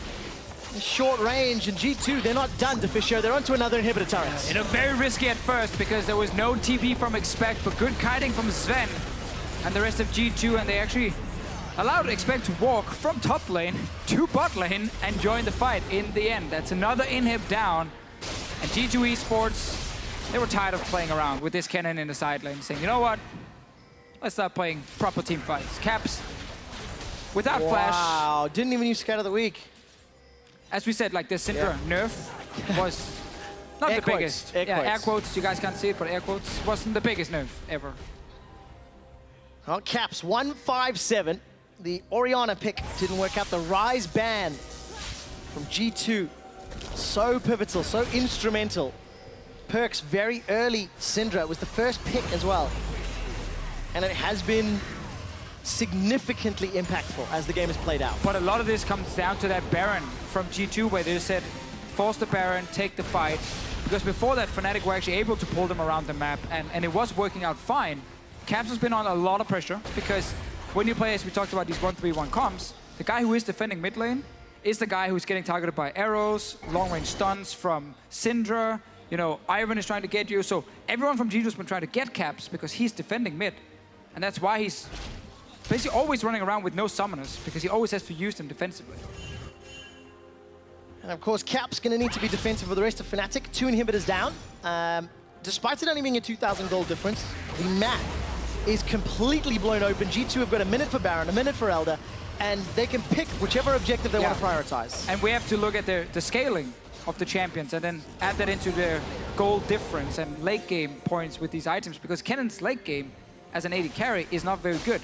Short range, and G2, they're not done, Deficio. They're onto another inhibitor turret. It looked very risky at first because there was no TP from Expect, but good kiting from Zven and the rest of G2, and they actually allowed Expect to walk from top lane to bot lane and join the fight in the end. That's another inhib down. And G2 eSports, they were tired of playing around with this Kennen in the side lane, saying, you know what? Let's start playing proper team fights. Caps, without flash. Wow, didn't even use Scat of the Week. As we said, like the Syndra nerf was not the biggest. Air quotes, you guys can't see it, but air quotes wasn't the biggest nerf ever. Well, Caps 157. The Orianna pick didn't work out. The Rise ban from G2. So pivotal, so instrumental. PerkZ very early Syndra was the first pick as well. And it has been significantly impactful as the game has played out. But a lot of this comes down to that Baron from G2 where they just said, force the Baron, take the fight. Because before that, Fnatic were actually able to pull them around the map and it was working out fine. Caps has been on a lot of pressure because when you play, as we talked about, these 1-3-1 comps, the guy who is defending mid lane is the guy who's getting targeted by arrows, long-range stuns from Syndra. You know, Ivern is trying to get you. So everyone from G2 has been trying to get Caps because he's defending mid. And that's why he's basically always running around with no summoners because he always has to use them defensively. And of course, Cap's going to need to be defensive for the rest of Fnatic. 2 inhibitors down. Despite it only being a 2,000 gold difference, the map is completely blown open. G2 have got a minute for Baron, a minute for Elder, and they can pick whichever objective they want to prioritize. And we have to look at the scaling of the champions and then add that into their gold difference and late game points with these items because Kennen's late game as an AD carry is not very good.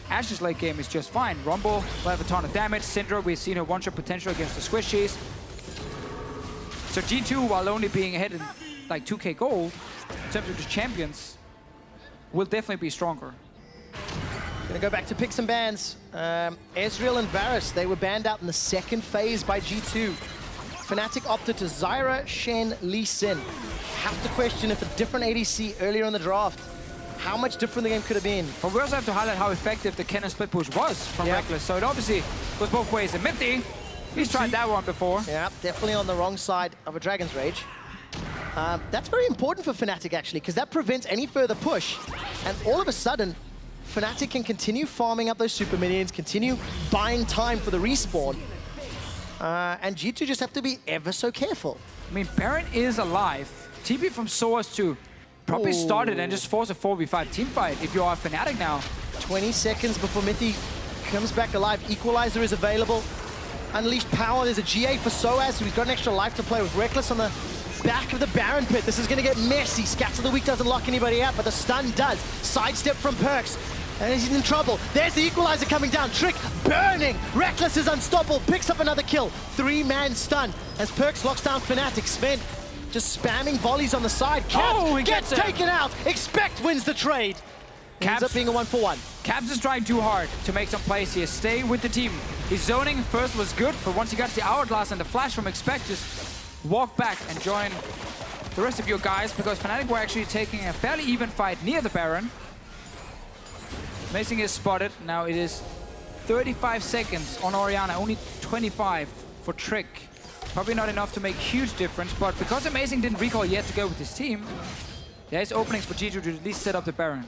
Ashe's late game is just fine. Rumble will have a ton of damage. Syndra, we've seen her one-shot potential against the Squishies. So G2, while only being ahead in like 2k gold, in terms of the champions, will definitely be stronger. Gonna go back to picks and bans. Ezreal and Varus, they were banned out in the second phase by G2. Fnatic opted to Zyra, Shen, Lee Sin. Have to question if a different ADC earlier in the draft, how much different the game could have been. But we also have to highlight how effective the Kennen split push was from Rekkles. So it obviously goes both ways. And Mithy, he's tried that one before. Yeah, definitely on the wrong side of a Dragon's Rage. That's very important for Fnatic, actually, because that prevents any further push. And all of a sudden, Fnatic can continue farming up those super minions, continue buying time for the respawn. And G2 just have to be ever so careful. I mean, Baron is alive. TP from sOAZ to probably started and just force a 4v5 team fight if you are a Fnatic now. 20 seconds before Mithy comes back alive. Equalizer is available. Unleashed power. There's a GA for sOAZ, so he's got an extra life to play with. Rekkles on the back of the Baron pit. This is going to get messy. Scatter the Weak doesn't lock anybody out, but the stun does. Sidestep from PerkZ. And he's in trouble. There's the equalizer coming down. Trick burning. Rekkles is unstoppable. Picks up another kill. 3-man stun as PerkZ locks down Fnatic. Zven just spamming volleys on the side. Caps gets taken out. Expect wins the trade. Ends up being a 1-for-1. Caps is trying too hard to make some plays here. Stay with the team. His zoning first was good, but once he got the hourglass and the flash from Expect, just walk back and join the rest of your guys, because Fnatic were actually taking a fairly even fight near the Baron. Amazing is spotted. Now it is 35 seconds on Orianna, only 25 for Trick. Probably not enough to make huge difference, but because Amazing didn't recall yet to go with his team, there's openings for G2 to at least set up the Baron.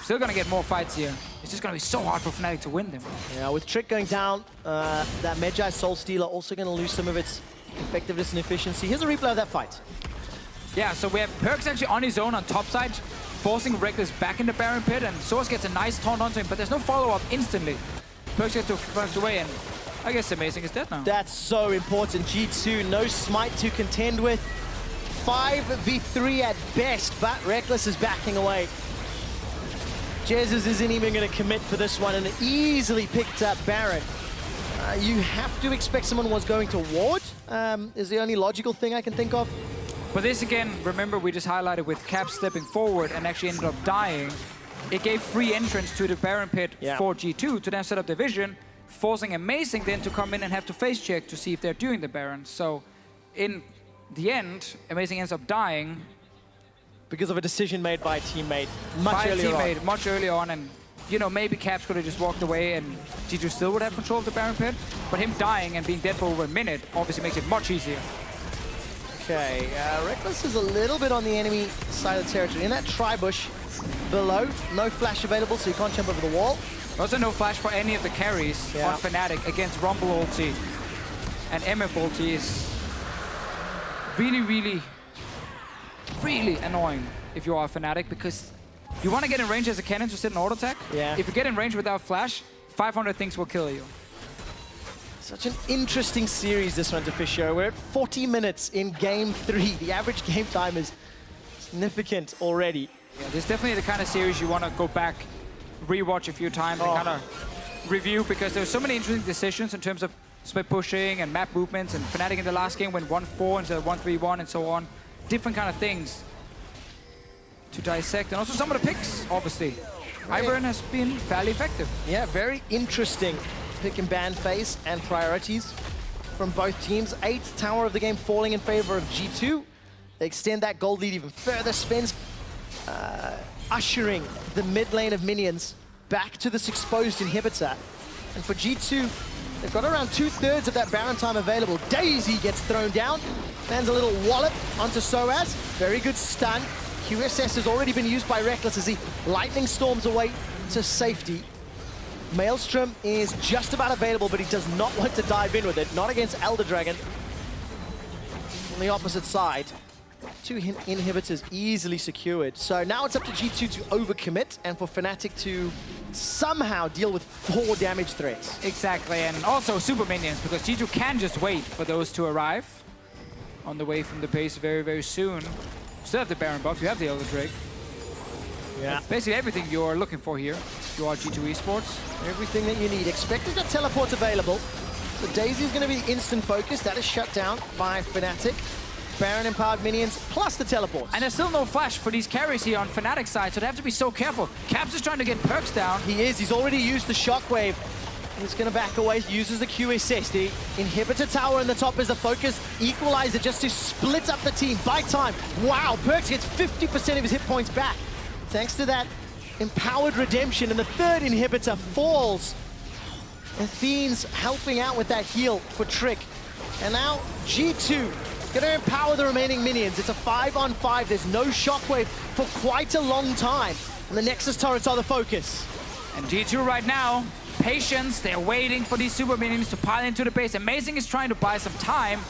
Still gonna get more fights here. It's just gonna be so hard for Fnatic to win them. Yeah, with Trick going down, that Magi Soul Stealer also gonna lose some of its effectiveness and efficiency. Here's a replay of that fight. Yeah, so we have PerkZ actually on his own on top side, forcing Rekkles back in the Baron pit, and sOAZ gets a nice taunt onto him, but there's no follow-up instantly. PerkZ gets to first away, and I guess Amazing is dead now. That's so important. G2, no smite to contend with. 5v3 at best, but Rekkles is backing away. Jesiz isn't even going to commit for this one, and easily picked up Baron. You have to expect someone was going to ward, is the only logical thing I can think of. But this again, remember we just highlighted with Cap stepping forward and actually ended up dying. It gave free entrance to the Baron pit for G2 to then set up the vision, forcing Amazing then to come in and have to face check to see if they're doing the Baron. So in the end, Amazing ends up dying. Because of a decision made by a teammate much earlier on. And you know, maybe Caps could have just walked away and G2 still would have control of the Baron pit. But him dying and being dead for over a minute obviously makes it much easier. Okay, Rekkles is a little bit on the enemy side of the territory. In that tri-bush below, no flash available, so you can't jump over the wall. Also no flash for any of the carries on Fnatic against Rumble ulti. And MF ulti is really, really, really annoying if you are a Fnatic, because you want to get in range as a Kennen to sit an auto attack. Yeah. If you get in range without flash, 500 things will kill you. Such an interesting series, this one, Deficio. We're at 40 minutes in Game 3. The average game time is significant already. Yeah, this is definitely the kind of series you want to go back, rewatch a few times, and kind of review, because there's so many interesting decisions in terms of split pushing and map movements, and Fnatic in the last game went 1-4 instead of 1-3-1 and so on. Different kind of things to dissect, and also some of the picks, obviously. Ivern has been fairly effective. Yeah, very interesting pick and ban phase and priorities from both teams. 8th tower of the game falling in favor of G2. They extend that gold lead even further. Sven's ushering the mid lane of minions back to this exposed inhibitor. And for G2, they've got around 2/3 of that Baron time available. Daisy gets thrown down, lands a little wallop onto sOAZ. Very good stun. QSS has already been used by Rekkles as he lightning storms away to safety. Maelstrom is just about available, but he does not want to dive in with it. Not against Elder Dragon. On the opposite side, 2 inhibitors easily secured. So now it's up to G2 to overcommit and for Fnatic to somehow deal with 4 damage threats. Exactly, and also super minions, because G2 can just wait for those to arrive on the way from the base very, very soon. Still have the Baron buff, you have the Elder Drake. Yeah. Basically everything you're looking for here. You are G2 eSports. Everything that you need. Expected that teleport's available. The Daisy is going to be instant focus. That is shut down by Fnatic. Baron-empowered minions, plus the teleports. And there's still no flash for these carries here on Fnatic's side, so they have to be so careful. Caps is trying to get PerkZ down. He is. He's already used the shockwave. He's going to back away, uses the Q assist. The inhibitor tower in the top is the focus. Equalizer just to split up the team. By time. Wow, PerkZ gets 50% of his hit points back. Thanks to that empowered redemption, and the third inhibitor falls. Athene's helping out with that heal for Trick. And now G2 gonna empower the remaining minions. It's a 5-on-5. There's no shockwave for quite a long time. And the Nexus turrets are the focus. And G2 right now, patience. They're waiting for these super minions to pile into the base. Amazing is trying to buy some time.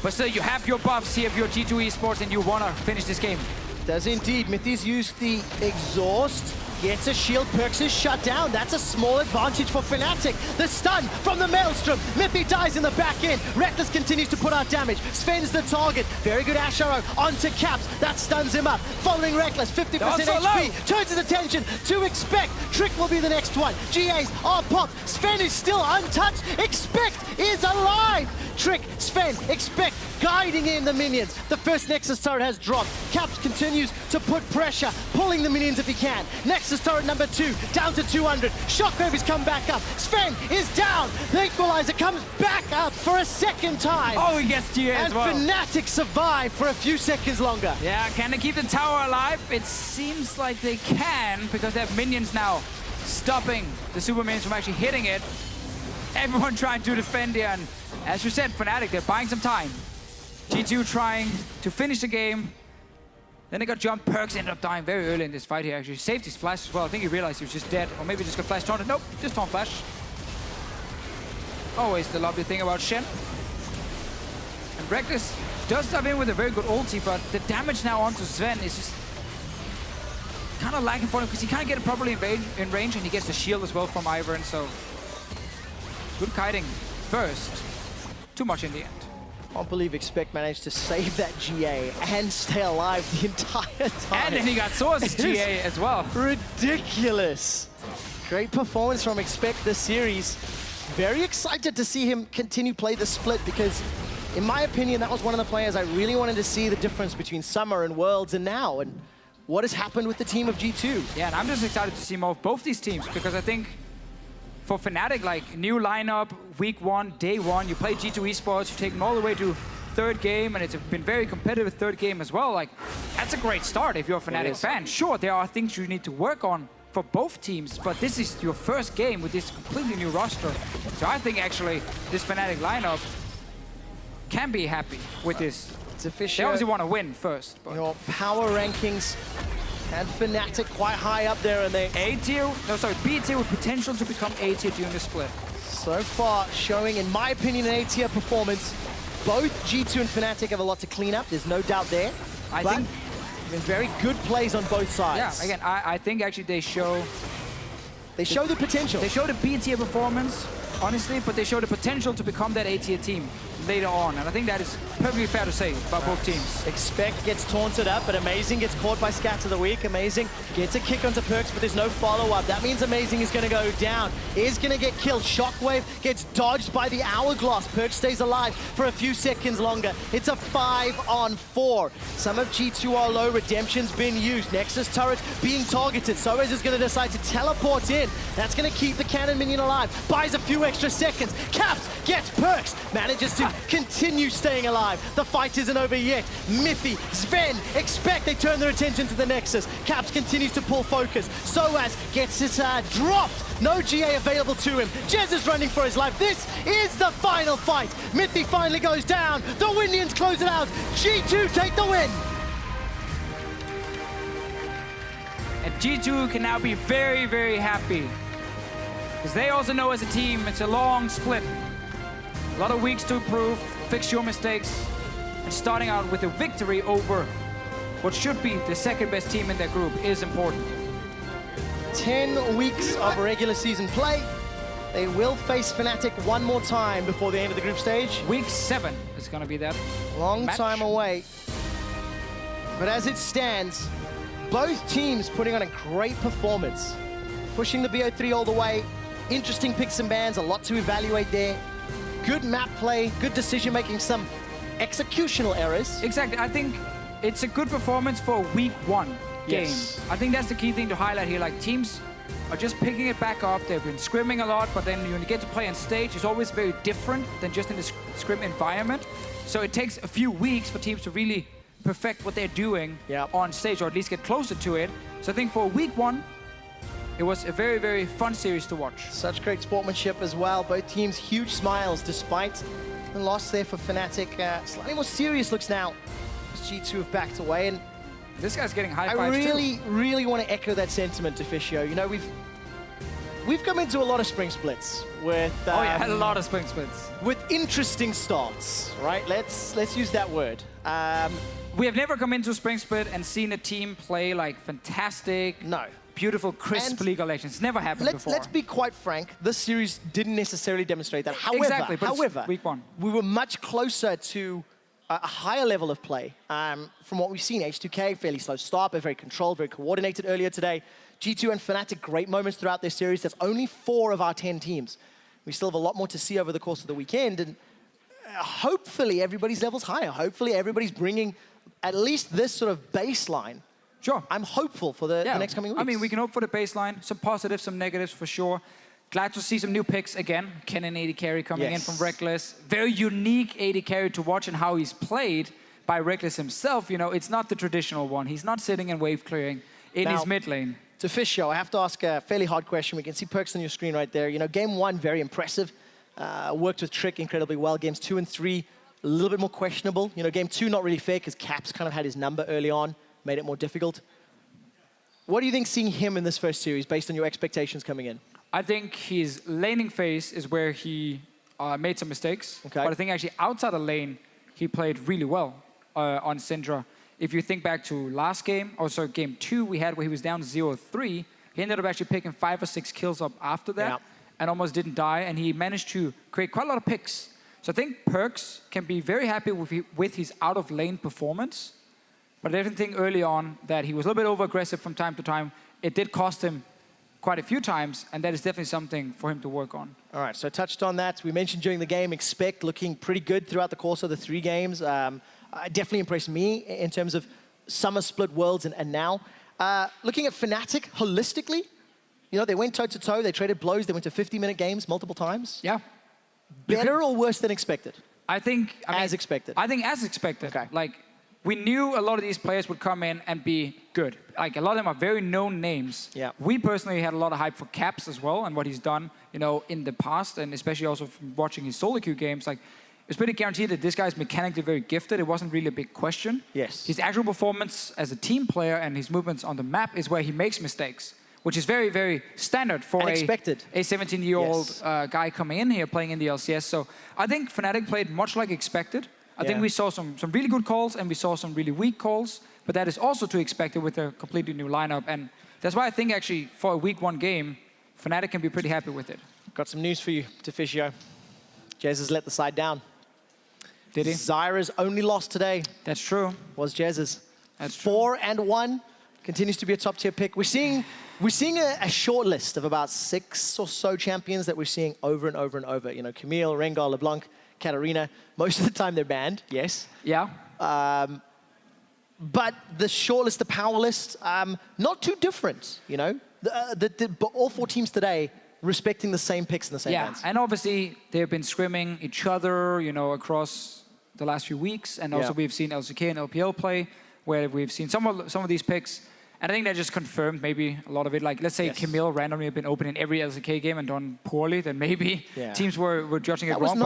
But still, you have your buffs here if you're G2 eSports and you wanna finish this game. Does indeed. Mithy's used the exhaust. Gets a shield, PerkZ is shut down. That's a small advantage for Fnatic. The stun from the Maelstrom. Mithy dies in the back end. Rekkles continues to put out damage. Sven's the target. Very good Ashe arrow onto Caps. That stuns him up. Following Rekkles, 50% HP. Turns his attention to Expect. Trick will be the next one. GAs are popped. Sven is still untouched. Expect is alive. Trick, Sven, Expect guiding in the minions. The first Nexus turret has dropped. Caps continues to put pressure, pulling the minions if he can. Nexus turret number 2, down to 200. Shockwave has come back up. Sven is down. The equalizer comes back up for a second time. Oh, he gets GA as well. And Fnatic survive for a few seconds longer. Yeah, can they keep the tower alive? It seems like they can, because they have minions now stopping the super minions from actually hitting it. Everyone trying to defend here, and as you said, Fnatic, they're buying some time. G2 trying to finish the game. Then they got jumped. PerkZ ended up dying very early in this fight here, actually. Saved his flash as well. I think he realized he was just dead. Or maybe just got flash taunted. Nope, just taunt flash. Always the lovely thing about Shen. And Rekkles does dive in with a very good ulti, but the damage now onto Zven is just kind of lacking for him, because he can't get it properly in range, and he gets the shield as well from Ivern, so good kiting first. Too much in the end. I can't believe Expect managed to save that GA and stay alive the entire time. And then he got sOAZ GA as well. Ridiculous. Great performance from Expect this series. Very excited to see him continue play the split, because in my opinion, that was one of the players I really wanted to see the difference between Summer and Worlds and now, and what has happened with the team of G2. Yeah, and I'm just excited to see more of both these teams, because I think for Fnatic, like, new lineup, week 1, day 1, you play G2 eSports, you take them all the way to third game, and it's been very competitive third game as well. Like, that's a great start if you're a Fnatic fan. Sure, there are things you need to work on for both teams, but this is your first game with this completely new roster. So I think actually this Fnatic lineup can be happy with this. Deficio, they obviously want to win first. But your power rankings and Fnatic quite high up there, and they B tier with potential to become A tier during the split. So far showing, in my opinion, an A tier performance. Both G2 and Fnatic have a lot to clean up, there's no doubt there. I think been very good plays on both sides. Yeah, again, I think actually they show the potential. They show the B tier performance, honestly, but they show the potential to become that A tier team later on, and I think that is perfectly fair to say about both teams. Expect gets taunted up, but Amazing gets caught by Scat of the Week. Amazing gets a kick onto PerkZ, but there's no follow-up. That means Amazing is going to go down, is going to get killed. Shockwave gets dodged by the Hourglass. PerkZ stays alive for a few seconds longer. It's a 5-on-4. Some of G2 are low. Redemption's been used. Nexus turret being targeted. sOAZ is going to decide to teleport in. That's going to keep the cannon minion alive. Buys a few extra seconds. Caps gets PerkZ. Manages to continue staying alive. The fight isn't over yet. Mithy, Zven, Expect, they turn their attention to the Nexus. Caps continues to pull focus. sOAZ gets it dropped. No GA available to him. Jesiz running for his life. This is the final fight. Mithy finally goes down. The Windians close it out. G2 take the win. And G2 can now be very, very happy, because they also know as a team it's a long split. A lot of weeks to improve, fix your mistakes, and starting out with a victory over what should be the second best team in their group is important. 10 weeks of regular season play. They will face Fnatic one more time before the end of the group stage. Week 7 is going to be that long match. Time away. But as it stands, both teams putting on a great performance. Pushing the BO3 all the way. Interesting picks and bans, a lot to evaluate there. Good map play, good decision making, some executional errors. Exactly. I think it's a good performance for a week 1 game. Yes. I think that's the key thing to highlight here. Like, teams are just picking it back up. They've been scrimming a lot, but then when you get to play on stage, it's always very different than just in the scrim environment. So it takes a few weeks for teams to really perfect what they're doing on stage, or at least get closer to it. So I think for week 1, it was a very, very fun series to watch. Such great sportsmanship as well. Both teams, huge smiles despite the loss there for Fnatic. Slightly more serious looks now as G2 have backed away. And this guy's getting high fives I really want to echo that sentiment, Deficio. You know, we've come into a lot of spring splits with a lot of spring splits with interesting starts, right? Let's use that word. We have never come into a spring split and seen a team play like fantastic, beautiful, crisp League of Legends. It's never happened before. Let's be quite frank. This series didn't necessarily demonstrate that. However, week 1. We were much closer to a higher level of play from what we've seen. H2K, fairly slow start, but very controlled, very coordinated earlier today. G2 and Fnatic, great moments throughout their series. That's only 4 of our 10 teams. We still have a lot more to see over the course of the weekend, and hopefully everybody's level's higher. Hopefully everybody's bringing at least this sort of baseline. Sure. I'm hopeful for the next coming weeks. I mean, we can hope for the baseline. Some positives, some negatives for sure. Glad to see some new picks again. Kennen AD carry coming in from Rekkles. Very unique AD carry to watch, and how he's played by Rekkles himself. You know, it's not the traditional one. He's not sitting and wave clearing in his mid lane. Deficio, I have to ask a fairly hard question. We can see PerkZ on your screen right there. You know, game 1, very impressive. Worked with Trick incredibly well. Games 2 and 3, a little bit more questionable. You know, game 2, not really fair because Caps kind of had his number early on, made it more difficult. What do you think seeing him in this first series based on your expectations coming in? I think his laning phase is where he made some mistakes. But I think actually outside the lane, he played really well on Syndra. If you think back to last game, also game 2 we had where he was down 0-3, he ended up actually picking 5 or 6 kills up after that and almost didn't die. And he managed to create quite a lot of picks. So I think PerkZ can be very happy with his out-of-lane performance. But I definitely think early on that he was a little bit over-aggressive from time to time. It did cost him quite a few times, and that is definitely something for him to work on. All right, so I touched on that. We mentioned during the game, Expect looking pretty good throughout the course of the 3 games. Definitely impressed me in terms of summer split worlds and now. Looking at Fnatic holistically, you know, they went toe-to-toe, they traded blows, they went to 50-minute games multiple times. Yeah. Better or worse than expected? I think as expected. I think as expected. Like, we knew a lot of these players would come in and be good. Like, a lot of them are very known names. We personally had a lot of hype for Caps as well and what he's done, you know, in the past, and especially also from watching his solo queue games. Like, it's pretty guaranteed that this guy is mechanically very gifted. It wasn't really a big question. His actual performance as a team player and his movements on the map is where he makes mistakes, which is very, very standard for a 17-year-old guy coming in here playing in the LCS. So I think Fnatic played much like expected. I think we saw some really good calls and we saw some really weak calls, but that is also to expect with a completely new lineup. And that's why I think actually for a week 1 game, Fnatic can be pretty happy with it. Got some news for you, Deficio. Jesiz let the side down. Did he? Zyra's only loss today. That's true. Was Jesiz. That's 4-1. Continues to be a top-tier pick. We're seeing a short list of about 6 or so champions that we're seeing over and over and over. You know, Camille, Rengar, LeBlanc, Katarina. Most of the time they're banned, yes. Yeah. But the short list, the power list, not too different, you know. But all 4 teams today respecting the same picks and the same bans. And obviously they've been scrimming each other, you know, across the last few weeks. And also we've seen LCK and LPL play, where we've seen some of these picks. And I think that just confirmed maybe a lot of it. Like, let's say Camille randomly had been open in every LCK game and done poorly, then maybe teams were judging it wrong.